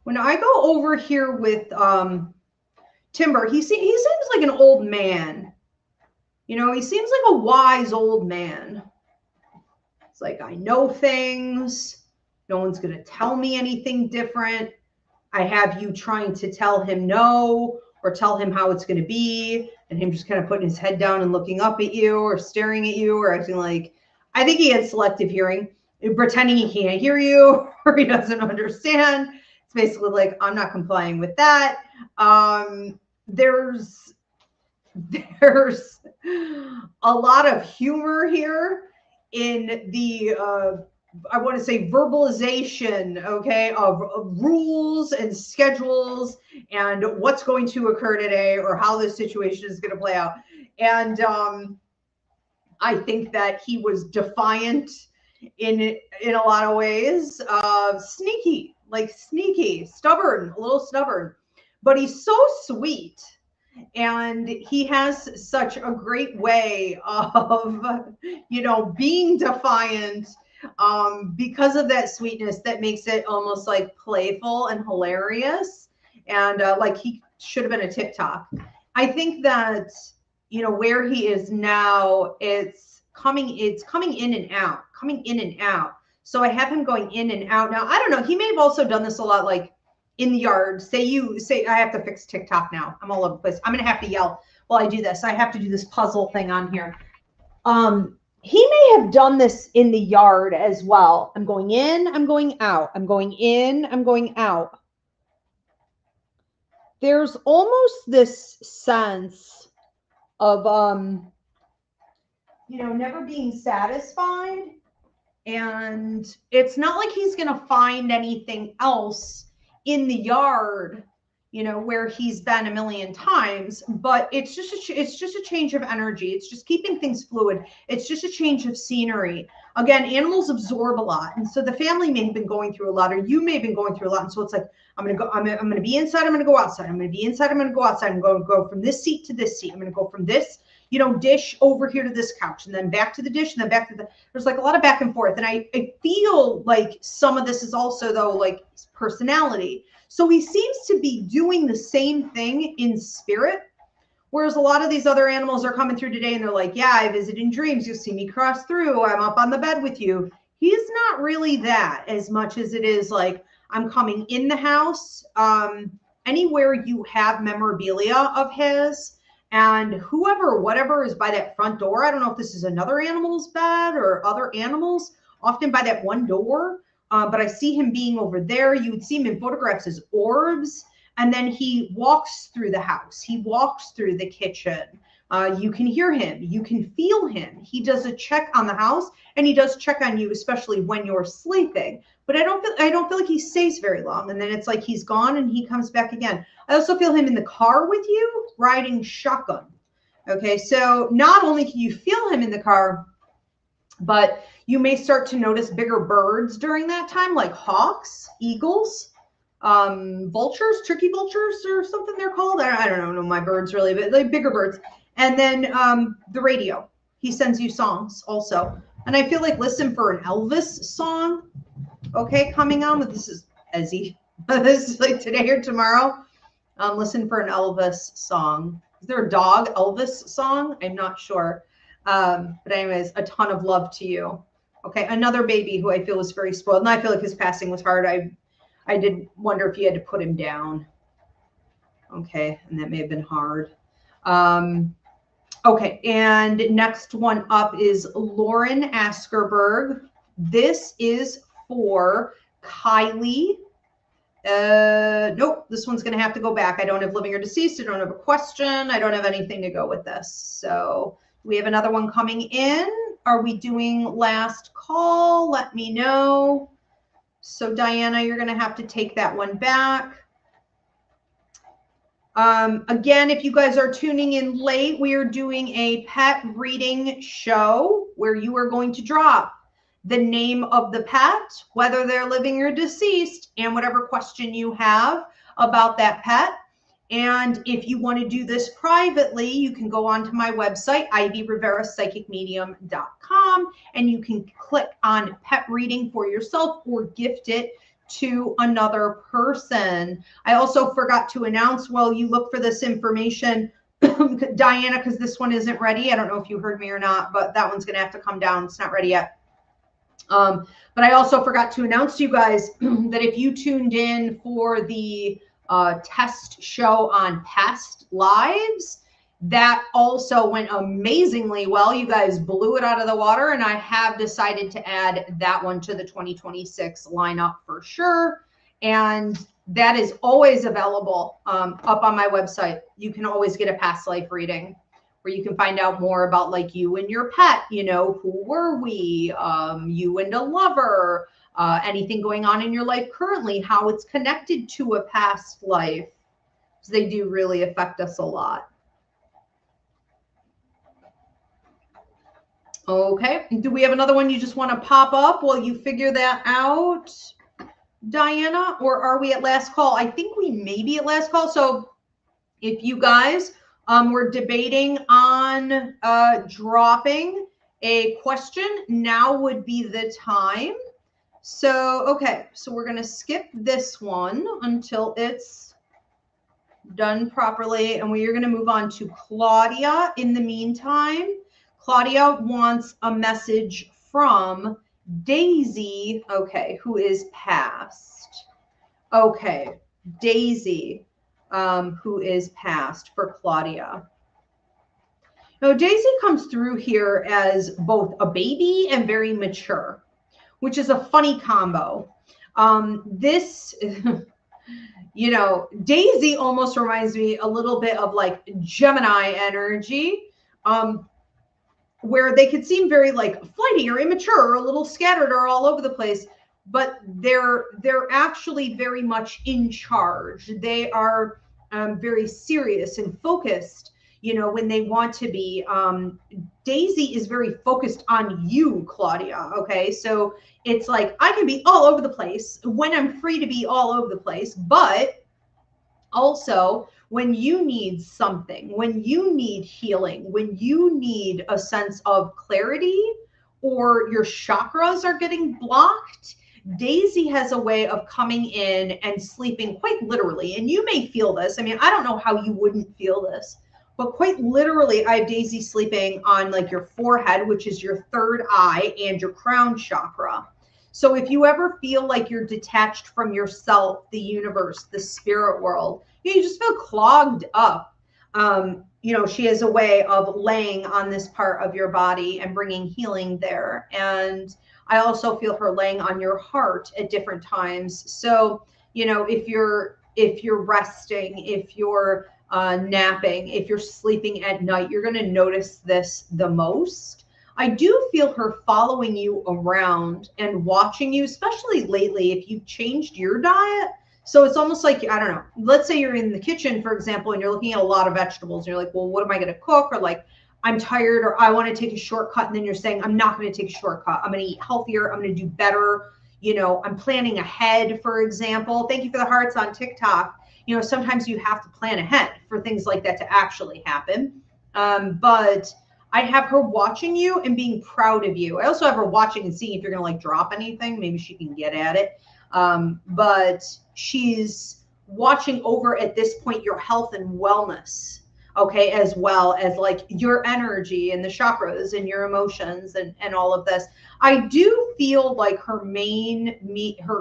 When I go over here with Timber, he seems like an old man. You know, he seems like a wise old man. It's like, I know things. No one's going to tell me anything different. I have you trying to tell him no or tell him how it's going to be, and him just kind of putting his head down and looking up at you or staring at you or acting like, I think he has selective hearing, pretending he can't hear you or he doesn't understand. It's basically like, I'm not complying with that. There's a lot of humor here in the I want to say verbalization, okay, of rules and schedules and what's going to occur today or how this situation is going to play out. And I think that he was defiant in a lot of ways, sneaky, stubborn, a little stubborn, but he's so sweet. And he has such a great way of, you know, being defiant because of that sweetness that makes it almost like playful and hilarious. And like he should have been a TikTok. I think that, you know, where he is now, it's coming in and out. So I have him going in and out. Now, I don't know. He may have also done this a lot, like in the yard. Say I have to fix TikTok now. I'm all over the place. I'm going to have to yell while I do this. I have to do this puzzle thing on here. He may have done this in the yard as well. I'm going in, I'm going out. I'm going in, I'm going out. There's almost this sense of, you know, never being satisfied. And it's not like he's going to find anything else in the yard, you know, where he's been a million times, but it's just a change of energy. It's just keeping things fluid. It's just a change of scenery. Again, animals absorb a lot. And so the family may have been going through a lot, or you may have been going through a lot. And so it's like, I'm going to be inside. I'm going to go outside. I'm going to be inside. I'm going to go outside. I'm going to go from this seat to this seat. I'm going to go from this, you know, dish over here to this couch, and then back to the dish, and then back to there's like a lot of back and forth. And I feel like some of this is also, though, like personality. So he seems to be doing the same thing in spirit, whereas a lot of these other animals are coming through today and they're like, yeah, I visit in dreams. You'll see me cross through. I'm up on the bed with you. He's not really that as much as it is like, I'm coming in the house, anywhere you have memorabilia of his, and whatever is by that front door. I don't know if this is another animal's bed or other animals, often by that one door. But I see him being over there. You would see him in photographs as orbs. And then he walks through the house. He walks through the kitchen. You can hear him. You can feel him. He does a check on the house, and he does check on you, especially when you're sleeping. But I don't feel like he stays very long. And then it's like he's gone and he comes back again. I also feel him in the car with you, riding shotgun. Okay, so not only can you feel him in the car, but you may start to notice bigger birds during that time, like hawks, eagles, vultures, turkey vultures or something they're called. I don't know my birds really, but like bigger birds. And then the radio. He sends you songs also. And I feel like listen for an Elvis song, okay, coming on. But this is this is like today or tomorrow. Listen for an Elvis song. Is there a dog Elvis song? I'm not sure. But anyways, a ton of love to you. Okay, another baby who I feel was very spoiled. And I feel like his passing was hard. I did wonder if you had to put him down. Okay, and that may have been hard. Okay, and next one up is Lauren Askerberg. This is for Kylie. Nope, this one's going to have to go back. I don't have living or deceased. I don't have a question. I don't have anything to go with this. So we have another one coming in. Are we doing last call? Let me know. So Diana, you're going to have to take that one back. Again, if you guys are tuning in late, we are doing a pet reading show where you are going to drop the name of the pet, whether they're living or deceased, and whatever question you have about that pet. And if you want to do this privately, you can go onto my website, ivyriverapsychicmedium.com, and you can click on pet reading for yourself or gift it to another person. I also forgot to announce while you look for this information, Diana, because this one isn't ready. I don't know if you heard me or not, but that one's going to have to come down. It's not ready yet. But I also forgot to announce to you guys that if you tuned in for the test show on past lives, that also went amazingly well. You guys blew it out of the water, and I have decided to add that one to the 2026 lineup for sure. And that is always available up on my website. You can always get a past life reading where you can find out more about like you and your pet, you know, who were we, you and a lover, anything going on in your life currently, how it's connected to a past life. So they do really affect us a lot. Okay, do we have another one you just want to pop up while you figure that out, Diana? Or are we at last call? I think we may be at last call. So if you guys were debating on dropping a question, now would be the time. So, okay, so we're going to skip this one until it's done properly. And we are going to move on to Claudia in the meantime. Claudia wants a message from Daisy, okay, who is passed. Okay, Daisy, who is passed for Claudia. Now, Daisy comes through here as both a baby and very mature, which is a funny combo. This, you know, Daisy almost reminds me a little bit of like Gemini energy. Where they could seem very like flighty or immature or a little scattered or all over the place, but they're actually very much in charge. They are very serious and focused, you know, when they want to be. Daisy is very focused on you, Claudia. Okay, so it's like I can be all over the place when I'm free to be all over the place, but also when you need something, when you need healing, when you need a sense of clarity or your chakras are getting blocked, Daisy has a way of coming in and sleeping quite literally. And you may feel this. I mean, I don't know how you wouldn't feel this, but quite literally, I have Daisy sleeping on like your forehead, which is your third eye, and your crown chakra. So if you ever feel like you're detached from yourself, the universe, the spirit world, you just feel clogged up. You know, she has a way of laying on this part of your body and bringing healing there. And I also feel her laying on your heart at different times. So, you know, if you're resting, if you're napping, if you're sleeping at night, you're going to notice this the most. I do feel her following you around and watching you, especially lately if you've changed your diet. So it's almost like, I don't know, let's say you're in the kitchen, for example, and you're looking at a lot of vegetables and you're like, well, what am I going to cook? Or like, I'm tired, or I want to take a shortcut. And then you're saying, I'm not going to take a shortcut. I'm going to eat healthier. I'm going to do better. You know, I'm planning ahead, for example. Thank you for the hearts on TikTok. You know, sometimes you have to plan ahead for things like that to actually happen. But I have her watching you and being proud of you. I also have her watching and seeing if you're going to like drop anything. Maybe she can get at it. But she's watching over at this point your health and wellness, okay, as well as like your energy and the chakras and your emotions and all of this. I do feel like her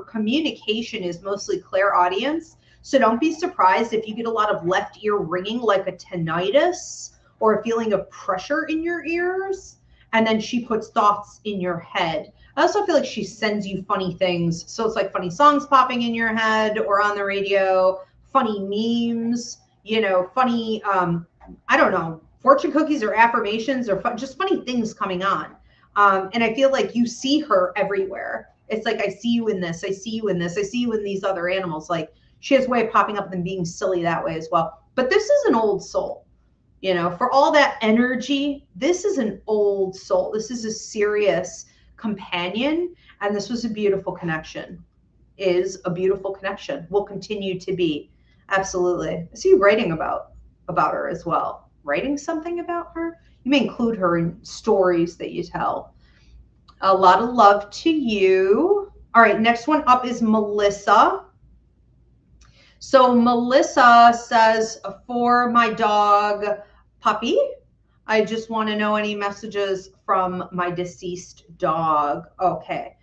communication is mostly clairaudience. So don't be surprised if you get a lot of left ear ringing, like a tinnitus or a feeling of pressure in your ears. And then she puts thoughts in your head. I also feel like she sends you funny things. So it's like funny songs popping in your head or on the radio, funny memes, you know, funny, I don't know, fortune cookies or affirmations or just funny things coming on. And I feel like you see her everywhere. It's like, I see you in this, I see you in this, I see you in these other animals. Like, she has a way of popping up and being silly that way as well. But this is an old soul. You know, for all that energy, this is an old soul. This is a serious companion. And this was a beautiful connection, is a beautiful connection, will continue to be. Absolutely. I see you writing about her as well. Writing something about her? You may include her in stories that you tell. A lot of love to you. All right, next one up is Melissa. So Melissa says, for my dog, Puppy, I just want to know any messages from my deceased dog. Okay.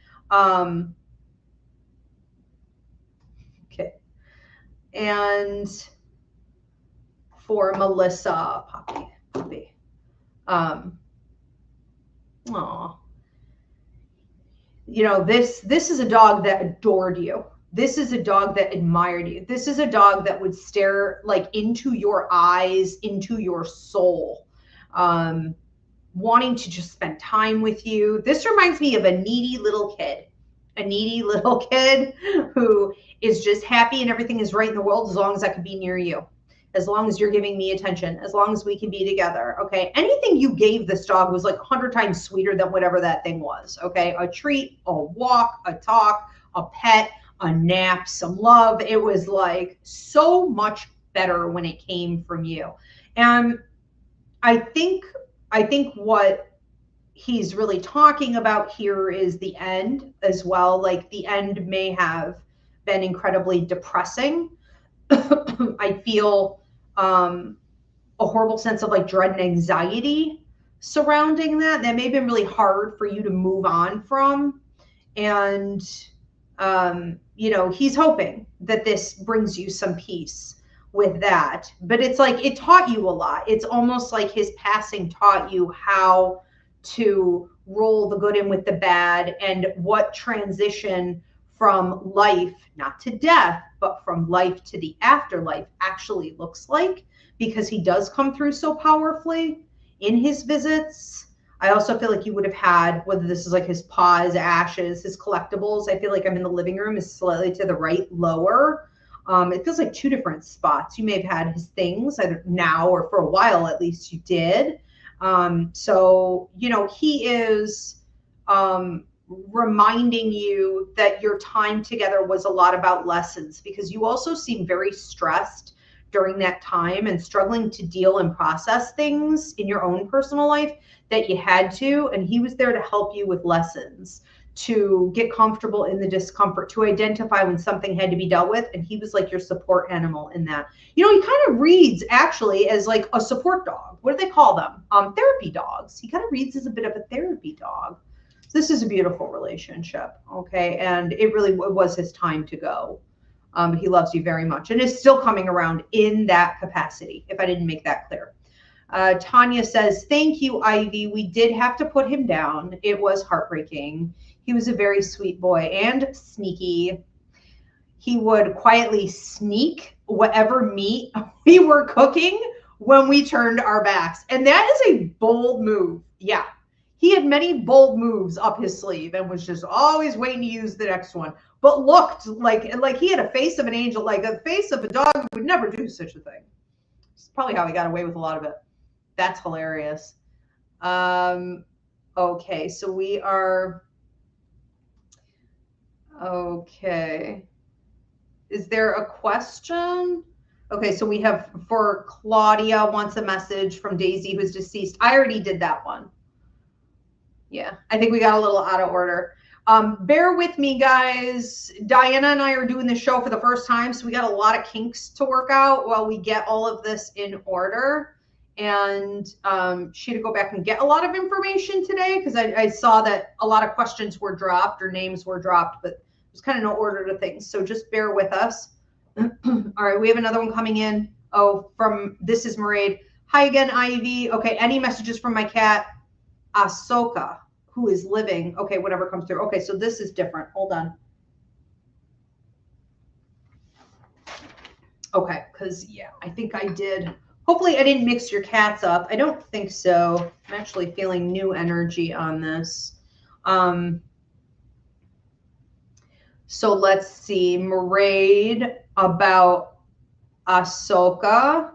Okay. And for Melissa, Puppy. Aw. You know, this is a dog that adored you. This is a dog that admired you. This is a dog that would stare like into your eyes, into your soul, wanting to just spend time with you. This reminds me of a needy little kid who is just happy and everything is right in the world as long as I can be near you, as long as you're giving me attention, as long as we can be together. Okay. Anything you gave this dog was like 100 times sweeter than whatever that thing was. Okay. A treat, a walk, a talk, a pet, a nap, some love. It was like so much better when it came from you. And I think what he's really talking about here is the end as well. Like, the end may have been incredibly depressing. I feel a horrible sense of like dread and anxiety surrounding that may have been really hard for you to move on from. And you know, he's hoping that this brings you some peace with that. But it's like, it taught you a lot. It's almost like his passing taught you how to roll the good in with the bad, and what transition from life, not to death, but from life to the afterlife actually looks like, because he does come through so powerfully in his visits. I also feel like you would have had, whether this is like his paws, ashes, his collectibles. I feel like I'm in the living room is slightly to the right, lower. It feels like two different spots. You may have had his things either now, or for a while at least you did. So, you know, he is reminding you that your time together was a lot about lessons, because you also seem very stressed during that time and struggling to deal and process things in your own personal life that you had to. And he was there to help you with lessons, to get comfortable in the discomfort, to identify when something had to be dealt with. And he was like your support animal in that. You know, he kind of reads actually as like a support dog. What do they call them? Therapy dogs. He kind of reads as a bit of a therapy dog. So this is a beautiful relationship. Okay. And it really was his time to go. He loves you very much and is still coming around in that capacity, if I didn't make that clear. Tanya says, thank you, Ivy. We did have to put him down. It was heartbreaking. He was a very sweet boy and sneaky. He would quietly sneak whatever meat we were cooking when we turned our backs. And that is a bold move. Yeah. He had many bold moves up his sleeve and was just always waiting to use the next one, but looked like he had a face of an angel, like a face of a dog who would never do such a thing. It's probably how he got away with a lot of it. That's hilarious. Okay, so we are, okay. Is there a question? Okay, so we have, for Claudia wants a message from Daisy who's deceased. I already did that one. Yeah, I think we got a little out of order. Bear with me, guys. Diana and I are doing the show for the first time, so we got a lot of kinks to work out while we get all of this in order. And she had to go back and get a lot of information today, because I saw that a lot of questions were dropped or names were dropped, but there's kind of no order to things. So just bear with us. All right, we have another one coming in. Oh, this is Mairead. Hi again, Ivy. Okay, any messages from my cat, Ahsoka, who is living? Okay, whatever comes through. Okay, so this is different. Hold on. Okay, because, yeah, I think I did Hopefully I didn't mix your cats up. I don't think so. I'm actually feeling new energy on this. So let's see. Maraid about Ahsoka.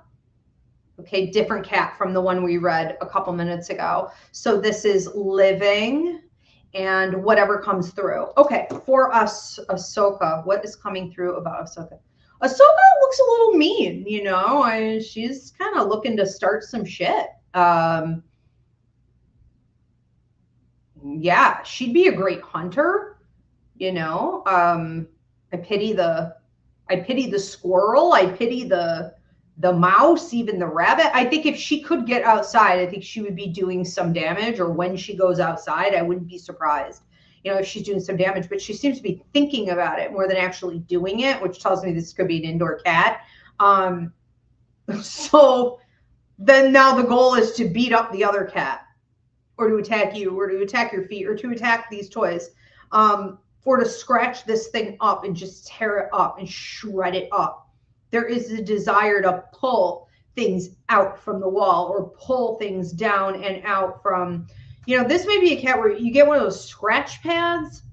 Okay, different cat from the one we read a couple minutes ago. So this is living and whatever comes through. Okay, for us, Ahsoka, what is coming through about Ahsoka? Ahsoka looks a little mean, you know. She's kind of looking to start some shit. Yeah, she'd be a great hunter, you know. I pity the squirrel. I pity the mouse, even the rabbit. I think if she could get outside, I think she would be doing some damage, or when she goes outside, I wouldn't be surprised, you know, if she's doing some damage, but she seems to be thinking about it more than actually doing it, which tells me this could be an indoor cat. So then now the goal is to beat up the other cat, or to attack you, or to attack your feet, or to attack these toys, or to scratch this thing up and just tear it up and shred it up. There is a desire to pull things out from the wall, or pull things down and out from, you know, this may be a cat where you get one of those scratch pads.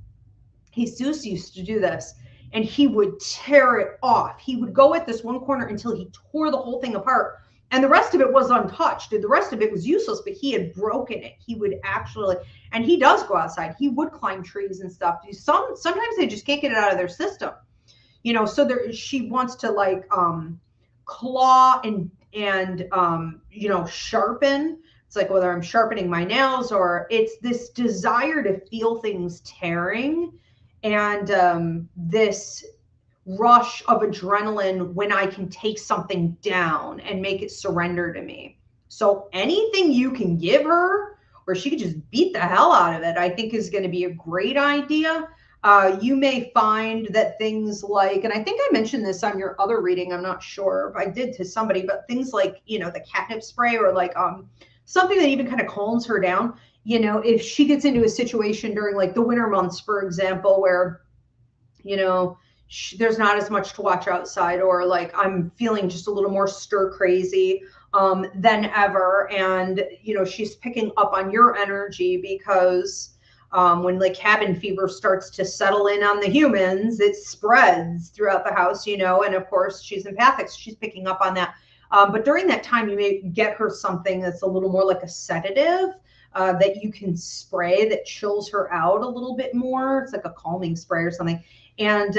Jesus used to do this, and he would tear it off. He would go at this one corner until he tore the whole thing apart. And the rest of it was untouched. The rest of it was useless, but he had broken it. He would actually, and he does go outside. He would climb trees and stuff. Sometimes they just can't get it out of their system, you know. So she wants to like claw and you know, sharpen. It's like whether I'm sharpening my nails, or it's this desire to feel things tearing, and this rush of adrenaline when I can take something down and make it surrender to me. So anything you can give her where she could just beat the hell out of it, I think is going to be a great idea. You may find that things like, and I think I mentioned this on your other reading, I'm not sure if I did to somebody, but things like, you know, the catnip spray, or like something that even kind of calms her down. You know, if she gets into a situation during like the winter months, for example, where, you know, there's not as much to watch outside, or like I'm feeling just a little more stir crazy than ever, and you know, she's picking up on your energy because when like cabin fever starts to settle in on the humans, it spreads throughout the house, you know, and of course she's empathic, so she's picking up on that. But during that time, you may get her something that's a little more like a sedative that you can spray that chills her out a little bit more. It's like a calming spray or something. And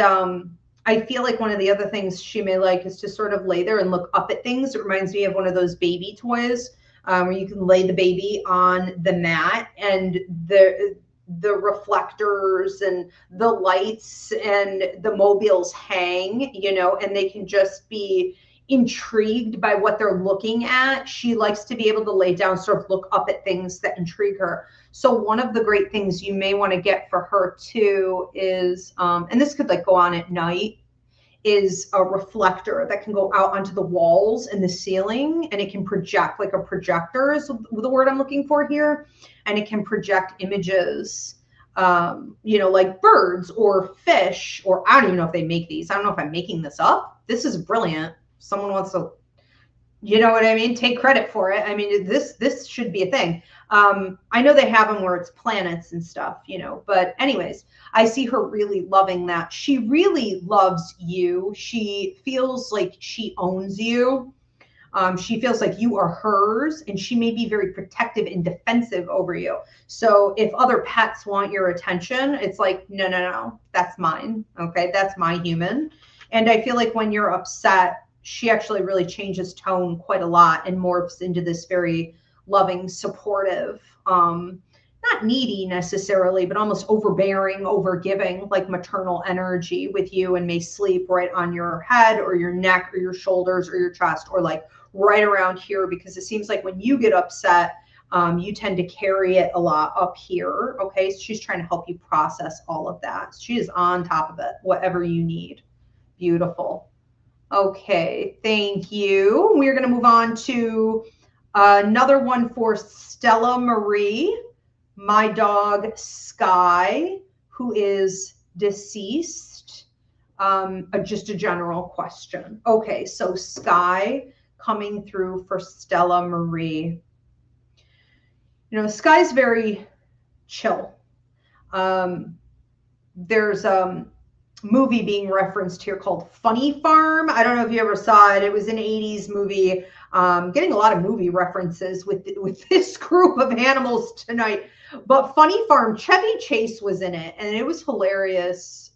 I feel like one of the other things she may like is to sort of lay there and look up at things. It reminds me of one of those baby toys where you can lay the baby on the mat, and the reflectors and the lights and the mobiles hang, you know, and they can just be intrigued by what they're looking at. She likes to be able to lay down, sort of look up at things that intrigue her. So one of the great things you may want to get for her too is, and this could like go on at night, is a reflector that can go out onto the walls and the ceiling, and it can project, like a projector is the word I'm looking for here, and it can project images, you know, like birds or fish, or I don't even know if they make these. I don't know if I'm making this up. This is brilliant. Someone wants to, you know what I mean, take credit for it. I mean, this should be a thing. I know they have them where it's planets and stuff, you know, but anyways, I see her really loving that. She really loves you. She feels like she owns you. She feels like you are hers, and she may be very protective and defensive over you. So if other pets want your attention, it's like, no, no, no, that's mine. Okay, that's my human. And I feel like when you're upset, she actually really changes tone quite a lot and morphs into this very loving, supportive, not needy necessarily, but almost overbearing, overgiving, like maternal energy with you, and may sleep right on your head or your neck or your shoulders or your chest, or like right around here, because it seems like when you get upset, you tend to carry it a lot up here. Okay, so she's trying to help you process all of that. She is on top of it, whatever you need. Beautiful. Okay, thank you. We're going to move on to another one for Stella Marie, my dog Sky, who is deceased. Just a general question. Okay, so Sky, coming through for Stella Marie. You know, Sky's very chill. There's a movie being referenced here called Funny Farm. I don't know if you ever saw it. It was an 80s movie. Getting a lot of movie references with this group of animals tonight. But Funny Farm, Chevy Chase was in it, and it was hilarious.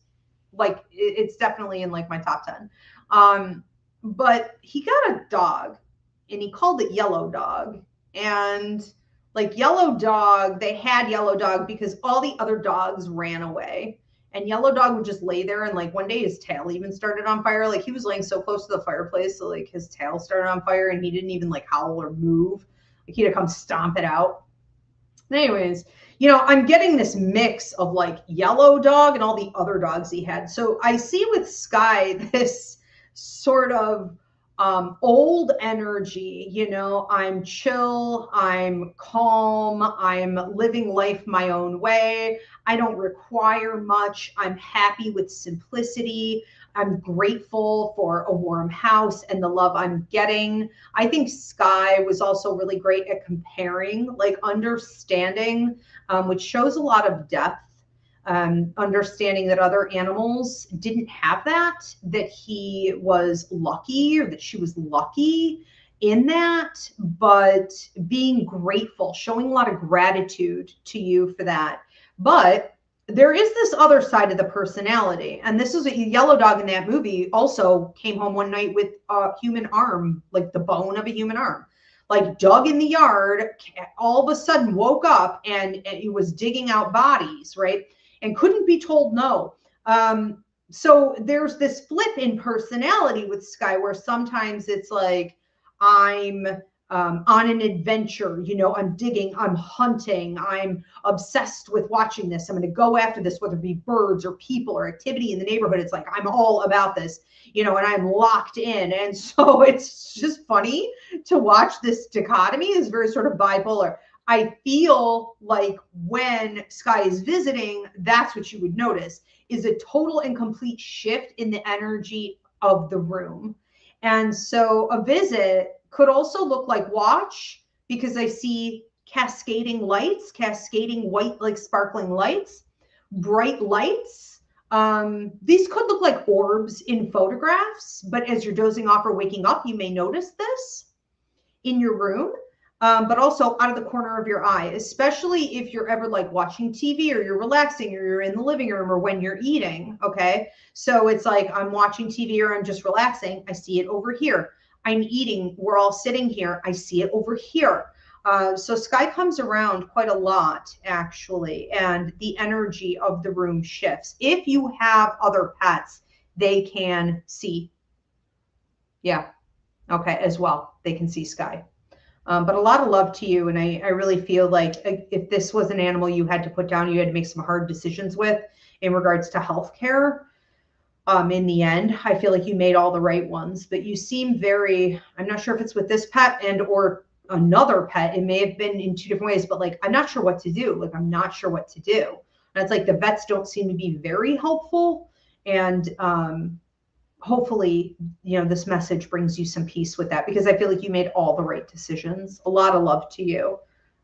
Like, it's definitely in like my top 10. But he got a dog, and he called it Yellow Dog. And like Yellow Dog, they had Yellow Dog because all the other dogs ran away. And Yellow Dog would just lay there, and like one day his tail even started on fire. Like he was laying so close to the fireplace, so like his tail started on fire, and he didn't even like howl or move. Like he'd come stomp it out. Anyways, you know, I'm getting this mix of like Yellow Dog and all the other dogs he had. So I see with Sky this sort of old energy, you know, I'm chill, I'm calm, I'm living life my own way. I don't require much. I'm happy with simplicity. I'm grateful for a warm house and the love I'm getting. I think Sky was also really great at comparing, like understanding, which shows a lot of depth. Understanding that other animals didn't have that he was lucky or that she was lucky in that, but being grateful, showing a lot of gratitude to you for that. But there is this other side of the personality. And this is a Yellow Dog in that movie also came home one night with a human arm, like the bone of a human arm. Like dug in the yard, all of a sudden woke up and he was digging out bodies, right? And couldn't be told no. So there's this flip in personality with Sky where sometimes it's like, I'm on an adventure, you know, I'm digging, I'm hunting, I'm obsessed with watching this. I'm going to go after this, whether it be birds or people or activity in the neighborhood. It's like, I'm all about this, you know, and I'm locked in. And so it's just funny to watch this dichotomy. Is very sort of bipolar. I feel like when Sky is visiting, that's what you would notice is a total and complete shift in the energy of the room. And so a visit could also look like watch, because I see cascading lights, cascading white, like sparkling lights, bright lights. These could look like orbs in photographs, but as you're dozing off or waking up, you may notice this in your room. But also out of the corner of your eye, especially if you're ever like watching TV or you're relaxing or you're in the living room or when you're eating. Okay. So it's like, I'm watching TV or I'm just relaxing. I see it over here. I'm eating. We're all sitting here. I see it over here. So Sky comes around quite a lot, actually, and the energy of the room shifts. If you have other pets, they can see. Yeah. Okay. As well. They can see Sky. But a lot of love to you. And I really feel like if this was an animal you had to put down, you had to make some hard decisions with in regards to healthcare. In the end, I feel like you made all the right ones, but you seem very, I'm not sure if it's with this pet and or another pet. It may have been in two different ways, but like, I'm not sure what to do. Like, I'm not sure what to do. And it's like the vets don't seem to be very helpful. And, hopefully, you know, this message brings you some peace with that, because I feel like you made all the right decisions. A lot of love to you.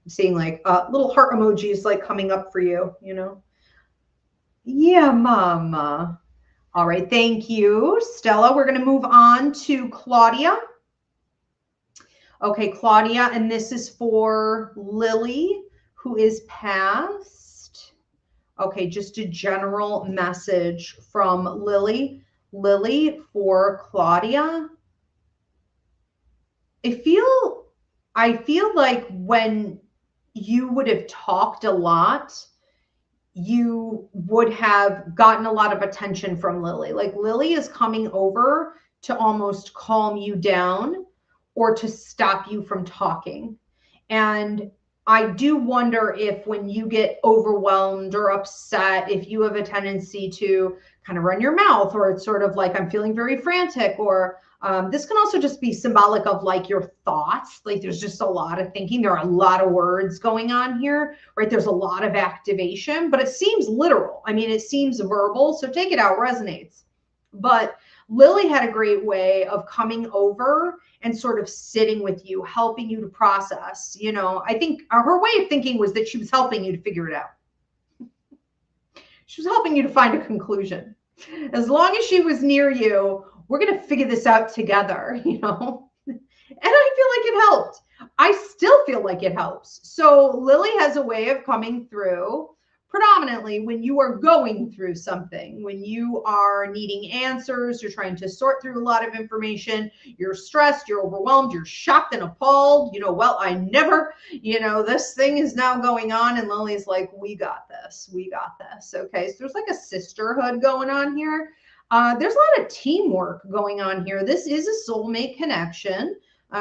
I'm seeing like little heart emojis like coming up for you, you know. Yeah, mama. All right. Thank you, Stella. We're going to move on to Claudia. Okay, Claudia. And this is for Lily, who is passed. Okay, just a general message from Lily. Lily, for Claudia. I feel like when you would have talked a lot, you would have gotten a lot of attention from Lily. Like Lily is coming over to almost calm you down or to stop you from talking. And I do wonder if when you get overwhelmed or upset, if you have a tendency to kind of run your mouth, or it's sort of like, I'm feeling very frantic, or this can also just be symbolic of like your thoughts. Like there's just a lot of thinking. There are a lot of words going on here, right? There's a lot of activation, but it seems literal. I mean, it seems verbal. So take it out, resonates. But Lily had a great way of coming over and sort of sitting with you, helping you to process. You know, I think her way of thinking was that she was helping you to figure it out. She was helping you to find a conclusion. As long as she was near you, we're going to figure this out together, you know? And I feel like it helped. I still feel like it helps. So Lily has a way of coming through predominantly when you are going through something, when you are needing answers, you're trying to sort through a lot of information, you're stressed, you're overwhelmed, you're shocked and appalled, you know, well, I never, you know, this thing is now going on. And Lily's like, we got this. We got this. Okay. So there's like a sisterhood going on here. There's a lot of teamwork going on here. This is a soulmate connection.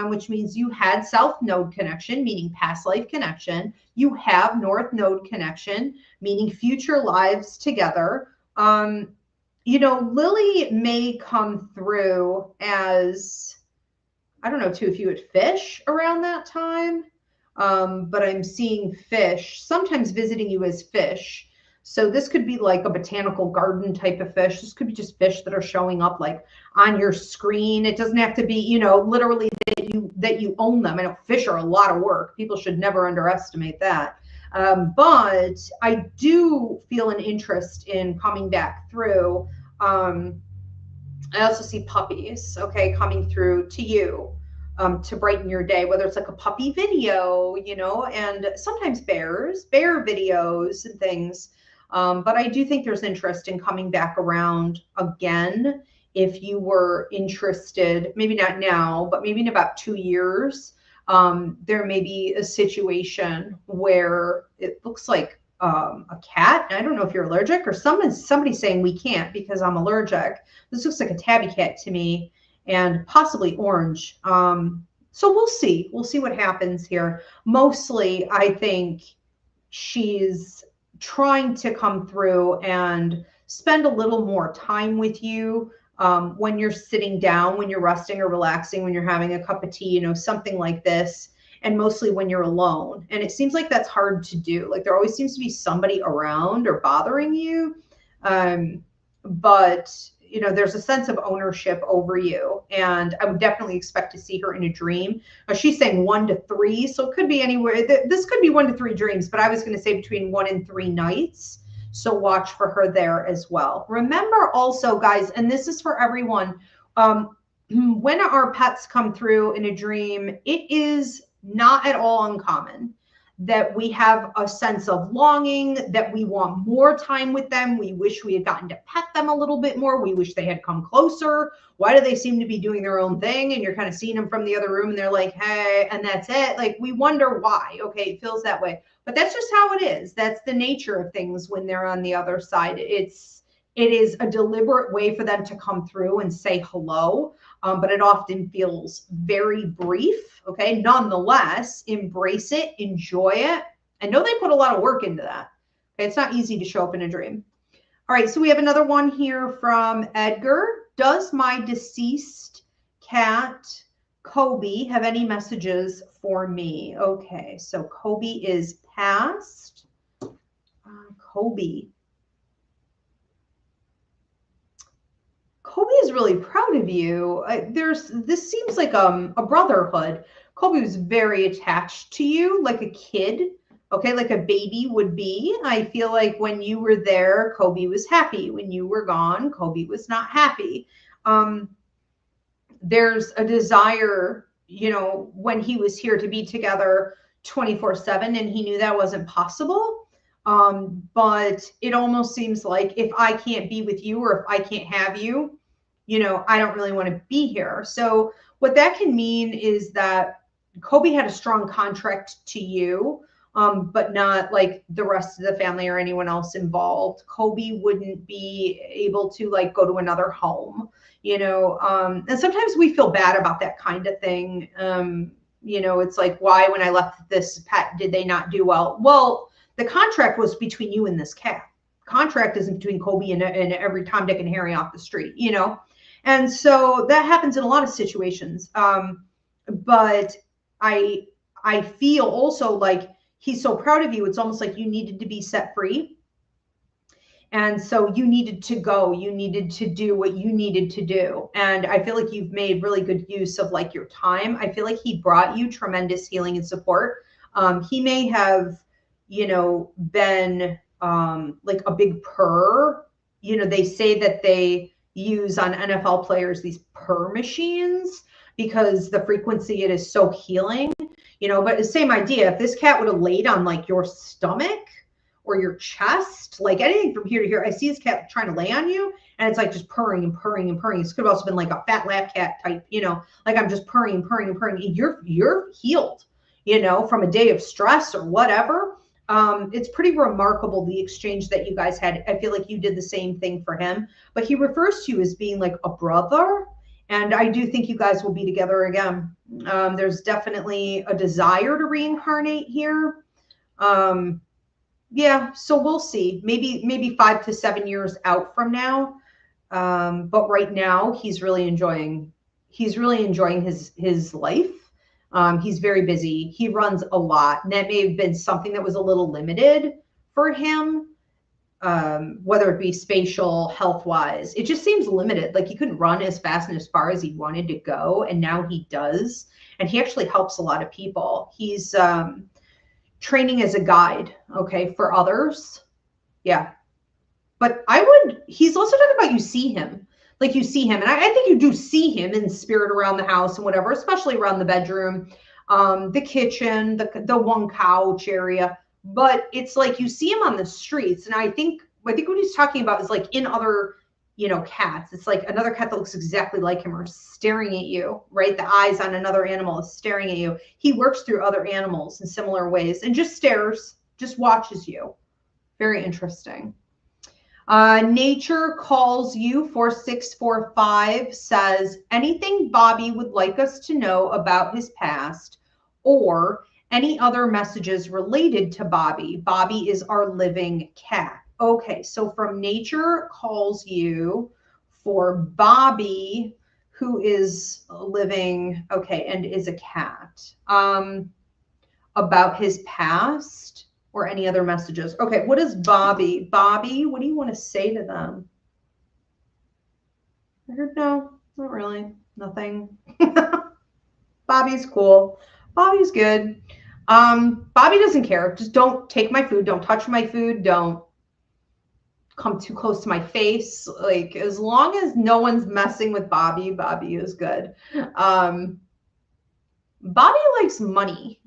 Which means you had South Node connection, meaning past life connection. You have North Node connection, meaning future lives together. You know, Lily may come through as, I don't know, too, if you would fish around that time. But I'm seeing fish, sometimes visiting you as fish. So this could be like a botanical garden type of fish. This could be just fish that are showing up like on your screen. It doesn't have to be, you know, literally that you own them. I know fish are a lot of work. People should never underestimate that. But I do feel an interest in coming back through. I also see puppies, okay, coming through to you. To brighten your day, whether it's like a puppy video, you know, and sometimes bear videos and things. But I do think there's interest in coming back around again. If you were interested, maybe not now, but maybe in about 2 years, there may be a situation where it looks like a cat. I don't know if you're allergic or somebody's saying we can't because I'm allergic. This looks like a tabby cat to me. And possibly orange. So we'll see. We'll see what happens here. Mostly, I think she's trying to come through and spend a little more time with you when you're sitting down, when you're resting or relaxing, when you're having a cup of tea, you know, something like this. And mostly when you're alone. And it seems like that's hard to do. Like there always seems to be somebody around or bothering you. But you know, there's a sense of ownership over you. And I would definitely expect to see her in a dream. She's saying 1 to 3. So it could be anywhere. This could be 1 to 3 dreams, but I was going to say between 1 and 3 nights. So watch for her there as well. Remember also, guys, and this is for everyone, when our pets come through in a dream, it is not at all uncommon that we have a sense of longing, that we want more time with them. We wish we had gotten to pet them a little bit more. We wish they had come closer. Why do they seem to be doing their own thing? And you're kind of seeing them from the other room and they're like, hey, and that's it. Like we wonder why. Okay, it feels that way. But that's just how it is. That's the nature of things when they're on the other side. It is a deliberate way for them to come through and say hello. But it often feels very brief. Okay. Nonetheless, embrace it, enjoy it, and know they put a lot of work into that. Okay. It's not easy to show up in a dream. All right. So we have another one here from Edgar. Does my deceased cat, Kobe, have any messages for me? Okay. So Kobe is passed. Kobe is really proud of you. This seems like a brotherhood. Kobe was very attached to you, like a kid, okay, like a baby would be. I feel like when you were there, Kobe was happy. When you were gone, Kobe was not happy. There's a desire, you know, when he was here to be together 24/7, and he knew that wasn't possible. But it almost seems like if I can't be with you or if I can't have you, you know, I don't really want to be here. So what that can mean is that Kobe had a strong contract to you, but not like the rest of the family or anyone else involved. Kobe wouldn't be able to like go to another home, you know, and sometimes we feel bad about that kind of thing. You know, it's like, why, when I left this pet, did they not do well? Well, the contract was between you and this cat. Contract isn't between Kobe and every Tom, Dick, and Harry off the street, you know? And so that happens in a lot of situations. But I feel also like he's so proud of you. It's almost like you needed to be set free. And so you needed to go, you needed to do what you needed to do. And I feel like you've made really good use of like your time. I feel like he brought you tremendous healing and support. He may have, you know, been like a big purr. You know, they say that they use on NFL players these purr machines because the frequency it is so healing, you know, but the same idea. If this cat would have laid on like your stomach or your chest, like anything from here to here, I see this cat trying to lay on you and it's like just purring and purring and purring. This could have also been like a fat lap cat type, you know, like I'm just purring and purring and purring. You're healed, you know, from a day of stress or whatever. It's pretty remarkable the exchange that you guys had. I feel like you did the same thing for him, but he refers to you as being like a brother. And I do think you guys will be together again. There's definitely a desire to reincarnate here. Yeah, so we'll see. Maybe 5 to 7 years out from now. But right now he's really enjoying his life. He's very busy. He runs a lot. And that may have been something that was a little limited for him, whether it be spatial, health-wise. It just seems limited. Like he couldn't run as fast and as far as he wanted to go, and now he does. And he actually helps a lot of people. He's training as a guide, okay, for others. Yeah. But he's also talking about you see him. Like you see him. And I think you do see him in spirit around the house and whatever, especially around the bedroom, the kitchen, the one couch area. But it's like you see him on the streets. And I think what he's talking about is like in other, you know, cats. It's like another cat that looks exactly like him or staring at you, right? The eyes on another animal is staring at you. He works through other animals in similar ways and just stares, just watches you. Very interesting. Nature calls you 4645 says anything Bobby would like us to know about his past or any other messages related to Bobby. Bobby is our living cat. Okay, so from Nature calls you for Bobby, who is living, okay, and is a cat, about his past or any other messages. Okay, what is Bobby? Bobby, what do you want to say to them? I heard no, not really, nothing. Bobby's cool. Bobby's good. Bobby doesn't care. Just don't take my food. Don't touch my food. Don't come too close to my face. Like as long as no one's messing with Bobby, Bobby is good. Bobby likes money.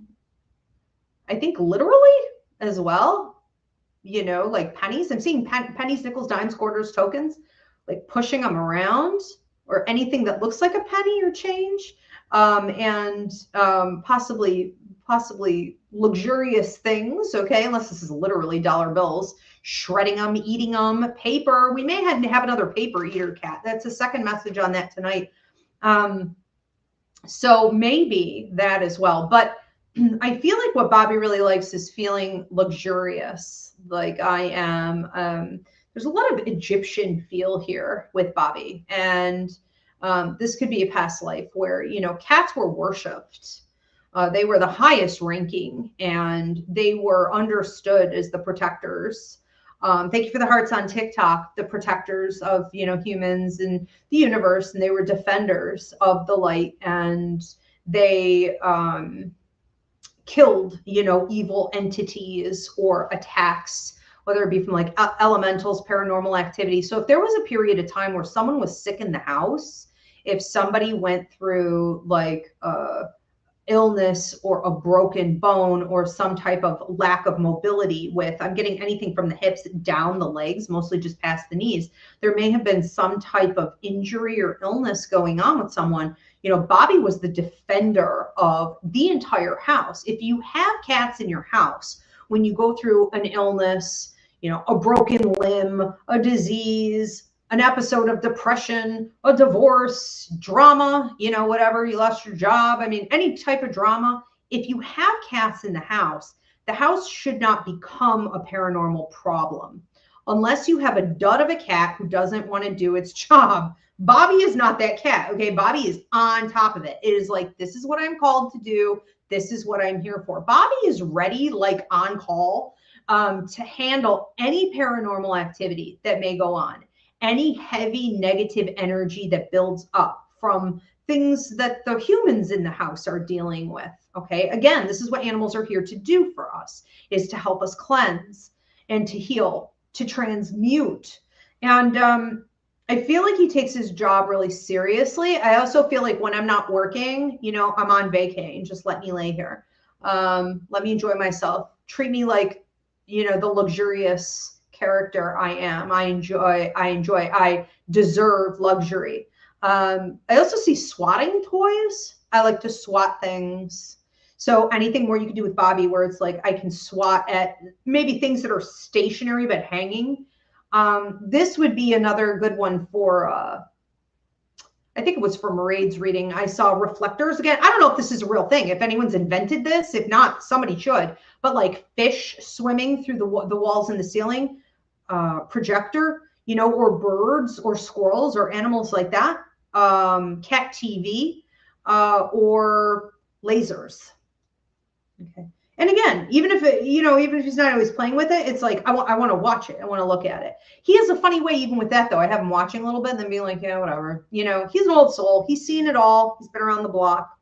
I think literally as well, you know, like pennies. I'm seeing pennies, nickels, dimes, quarters, tokens, like pushing them around or anything that looks like a penny or change. And possibly luxurious things, okay, unless this is literally dollar bills, shredding them, eating them, paper. We may have another paper eater cat. That's a second message on that tonight. So maybe that as well. But I feel like what Bobby really likes is feeling luxurious. Like I am, there's a lot of Egyptian feel here with Bobby. And this could be a past life where, you know, cats were worshipped. They were the highest ranking and they were understood as the protectors. Thank you for the hearts on TikTok, the protectors of, you know, humans and the universe. And they were defenders of the light and they killed, you know, evil entities or attacks, whether it be from like elementals, paranormal activity. So if there was a period of time where someone was sick in the house, if somebody went through like illness or a broken bone or some type of lack of mobility with, I'm getting anything from the hips down the legs, mostly just past the knees, there may have been some type of injury or illness going on with someone. You know, Bobby was the defender of the entire house. If you have cats in your house, when you go through an illness, you know, a broken limb, a disease, an episode of depression, a divorce, drama, you know, whatever, you lost your job. I mean, any type of drama. If you have cats in the house should not become a paranormal problem. Unless you have a dud of a cat who doesn't want to do its job. Bobby is not that cat, okay? Bobby is on top of it. It is like, this is what I'm called to do. This is what I'm here for. Bobby is ready, like on call. to handle any paranormal activity that may go on, any heavy negative energy that builds up from things that the humans in the house are dealing with. Okay. Again, this is what animals are here to do for us, is to help us cleanse and to heal, to transmute. And I feel like he takes his job really seriously. I also feel like when I'm not working, you know, I'm on vacay, just let me lay here. Let me enjoy myself. Treat me like, you know, the luxurious character I am. I deserve luxury. I also see swatting toys. I like to swat things. So anything more you can do with Bobby where it's like I can swat at maybe things that are stationary but hanging. This would be another good one for, I think it was for Mairead's reading. I saw reflectors again. I don't know if this is a real thing, if anyone's invented this. If not, somebody should. But like fish swimming through the walls and the ceiling, projector, you know, or birds or squirrels or animals like that, cat TV, or lasers. Okay. And again, even if it, you know, even if he's not always playing with it, it's like I want to watch it. I want to look at it. He has a funny way, even with that though. I have him watching a little bit and then being like, yeah, whatever. You know, he's an old soul. He's seen it all. He's been around the block.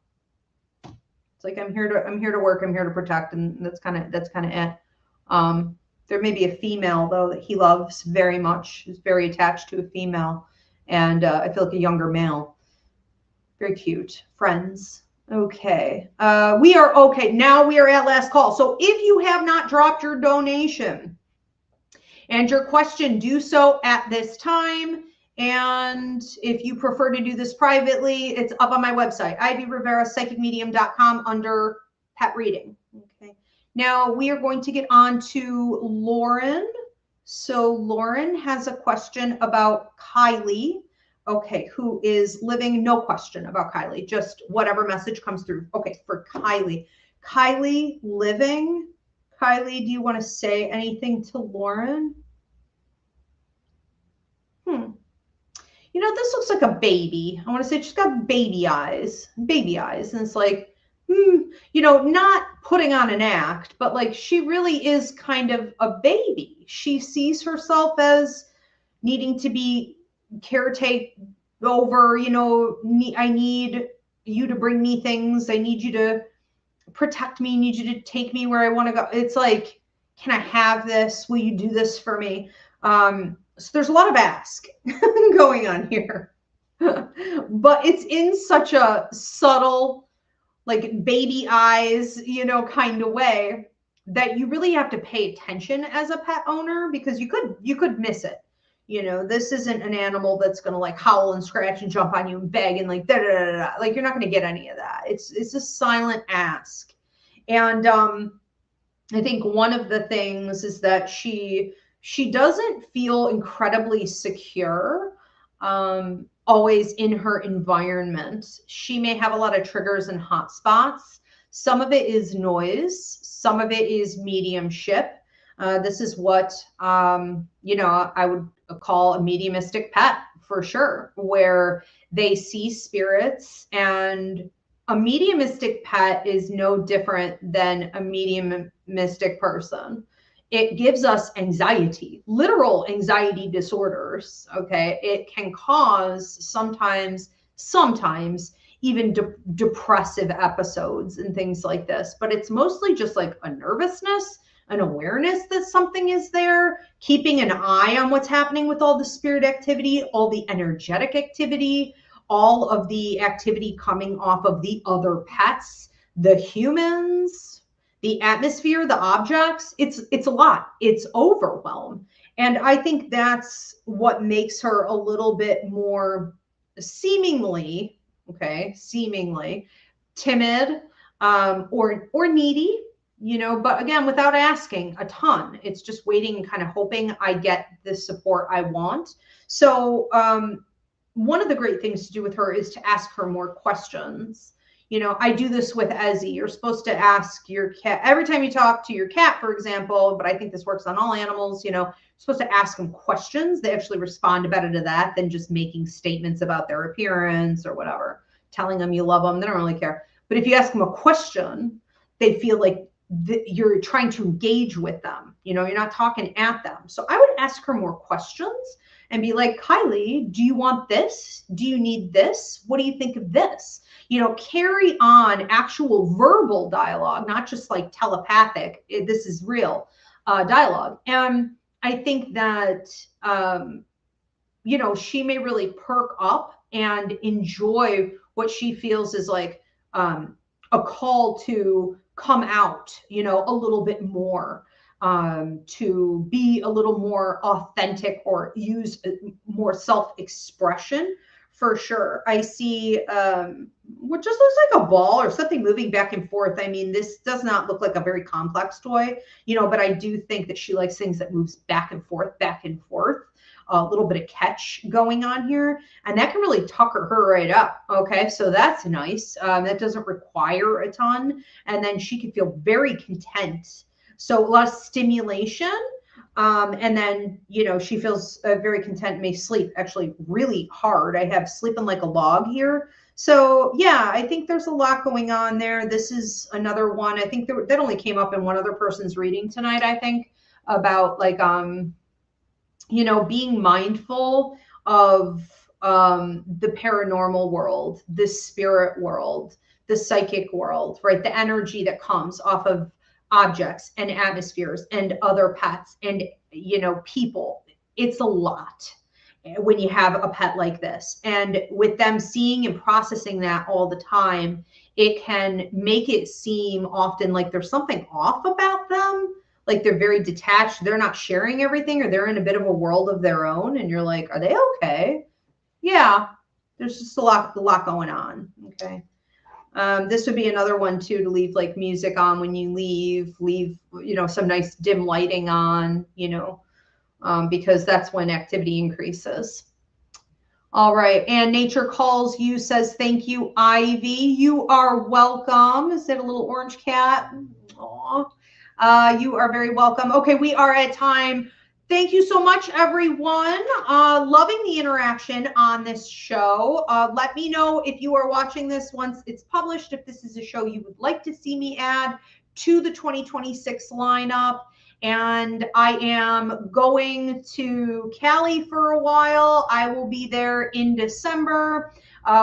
It's like I'm here to work. I'm here to protect, and that's kind of it. There may be a female though that he loves very much. He's very attached to a female, and I feel like a younger male. Very cute. Friends. Okay. We are okay. Now we are at last call. So if you have not dropped your donation and your question, do so at this time. And if you prefer to do this privately, it's up on my website, ivyrivera.psychicmedium.com under pet reading. Okay. Now we are going to get on to Lauren. So Lauren has a question about Kylie. Okay, who is living, no question about Kylie, just whatever message comes through. Okay, for Kylie. Kylie living. Kylie, do you want to say anything to Lauren? You know, this looks like a baby. I want to say she's got baby eyes. Baby eyes. And it's like, you know, not putting on an act, but like she really is kind of a baby. She sees herself as needing to be caretake over, you know, I need you to bring me things. I need you to protect me. I need you to take me where I want to go. It's like, can I have this? Will you do this for me? So there's a lot of ask going on here, but it's in such a subtle, like baby eyes, you know, kind of way that you really have to pay attention as a pet owner, because you could miss it. You know, this isn't an animal that's going to like howl and scratch and jump on you and beg and like da da da da. Like you're not going to get any of that. It's a silent ask. And I think one of the things is that she doesn't feel incredibly secure always in her environment. She may have a lot of triggers and hot spots. Some of it is noise. Some of it is mediumship. This is what, you know, I would call a mediumistic pet for sure, where they see spirits, and a mediumistic pet is no different than a mediumistic person. It gives us anxiety, literal anxiety disorders. Okay. It can cause sometimes even depressive episodes and things like this, but it's mostly just like a nervousness, an awareness that something is there, keeping an eye on what's happening with all the spirit activity, all the energetic activity, all of the activity coming off of the other pets, the humans, the atmosphere, the objects. It's a lot. It's overwhelm. And I think that's what makes her a little bit more seemingly timid, or needy, you know, but again, without asking a ton. It's just waiting and kind of hoping I get the support I want. So one of the great things to do with her is to ask her more questions. You know, I do this with Ezzy. You're supposed to ask your cat every time you talk to your cat, for example, but I think this works on all animals. You know, you're supposed to ask them questions. They actually respond better to that than just making statements about their appearance or whatever, telling them you love them. They don't really care. But if you ask them a question, they feel like you're trying to engage with them. You're not talking at them. So I would ask her more questions and be like, Kylie, do you want this? Do you need this? What do you think of this? Carry on actual verbal dialogue, not just like telepathic. This is real dialogue. And I think that, she may really perk up and enjoy what she feels is like a call to come out, a little bit more, to be a little more authentic or use more self-expression for sure. I see what just looks like a ball or something moving back and forth. I mean, this does not look like a very complex toy, but I do think that she likes things that moves back and forth, a little bit of catch going on here, and that can really tucker her right up. Okay, so that's nice. That doesn't require a ton, and then she can feel very content. So a lot of stimulation, and then she feels very content, may sleep actually really hard. I have sleeping like a log here. So yeah, I think there's a lot going on there. This is another one. I think that only came up in one other person's reading tonight, I think, about like being mindful of the paranormal world, the spirit world, the psychic world, right? The energy that comes off of objects and atmospheres and other pets and, people. It's a lot when you have a pet like this. And with them seeing and processing that all the time, it can make it seem often like there's something off about them. Like they're very detached, they're not sharing everything, or they're in a bit of a world of their own. And you're like, are they okay? Yeah, there's just a lot going on. Okay. This would be another one too, to leave like music on when you leave, some nice dim lighting on, because that's when activity increases. All right. And Nature Calls You says, thank you, Ivy. You are welcome. Is that a little orange cat? Aww. You are very welcome. Okay, we are at time. Thank you so much, everyone. Loving the interaction on this show. Let me know if you are watching this once it's published, if this is a show you would like to see me add to the 2026 lineup. And I am going to Cali for a while. I will be there in December.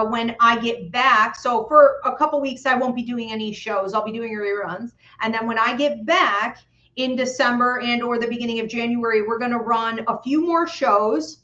When I get back. So for a couple weeks, I won't be doing any shows. I'll be doing reruns. And then when I get back in December and or the beginning of January, we're going to run a few more shows.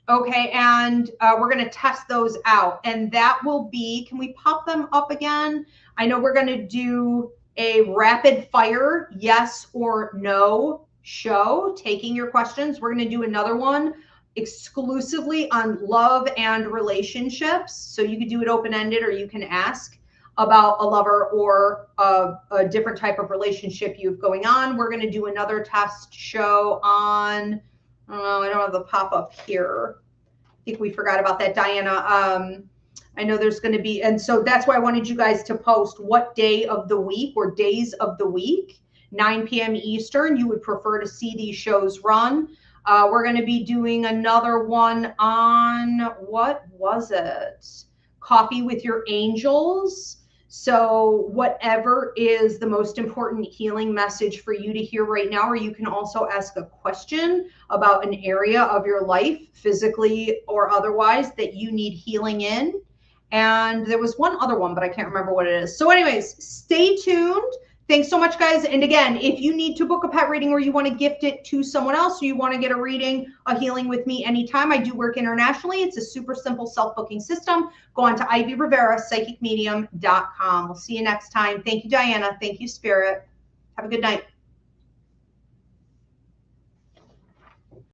Okay. And we're going to test those out. And that will be, can we pop them up again? I know we're going to do a rapid fire yes or no show, taking your questions. We're going to do another one exclusively on love and relationships. So you could do it open-ended, or you can ask about a lover or a different type of relationship you have going on. We're going to do another test show on, I don't have the pop-up here. I think we forgot about that, Diana. I know there's going to be, and so that's why I wanted you guys to post what day of the week or days of the week, 9 p.m. Eastern, you would prefer to see these shows run. We're going to be doing another one on, what was it? Coffee with Your Angels. So whatever is the most important healing message for you to hear right now, or you can also ask a question about an area of your life, physically or otherwise, that you need healing in. And there was one other one, but I can't remember what it is. So anyways, stay tuned. Thanks so much, guys. And again, if you need to book a pet reading, or you want to gift it to someone else, or you want to get a reading, a healing with me anytime, I do work internationally. It's a super simple self-booking system. Go on to Ivy Rivera, psychicmedium.com. We'll see you next time. Thank you, Diana. Thank you, Spirit. Have a good night.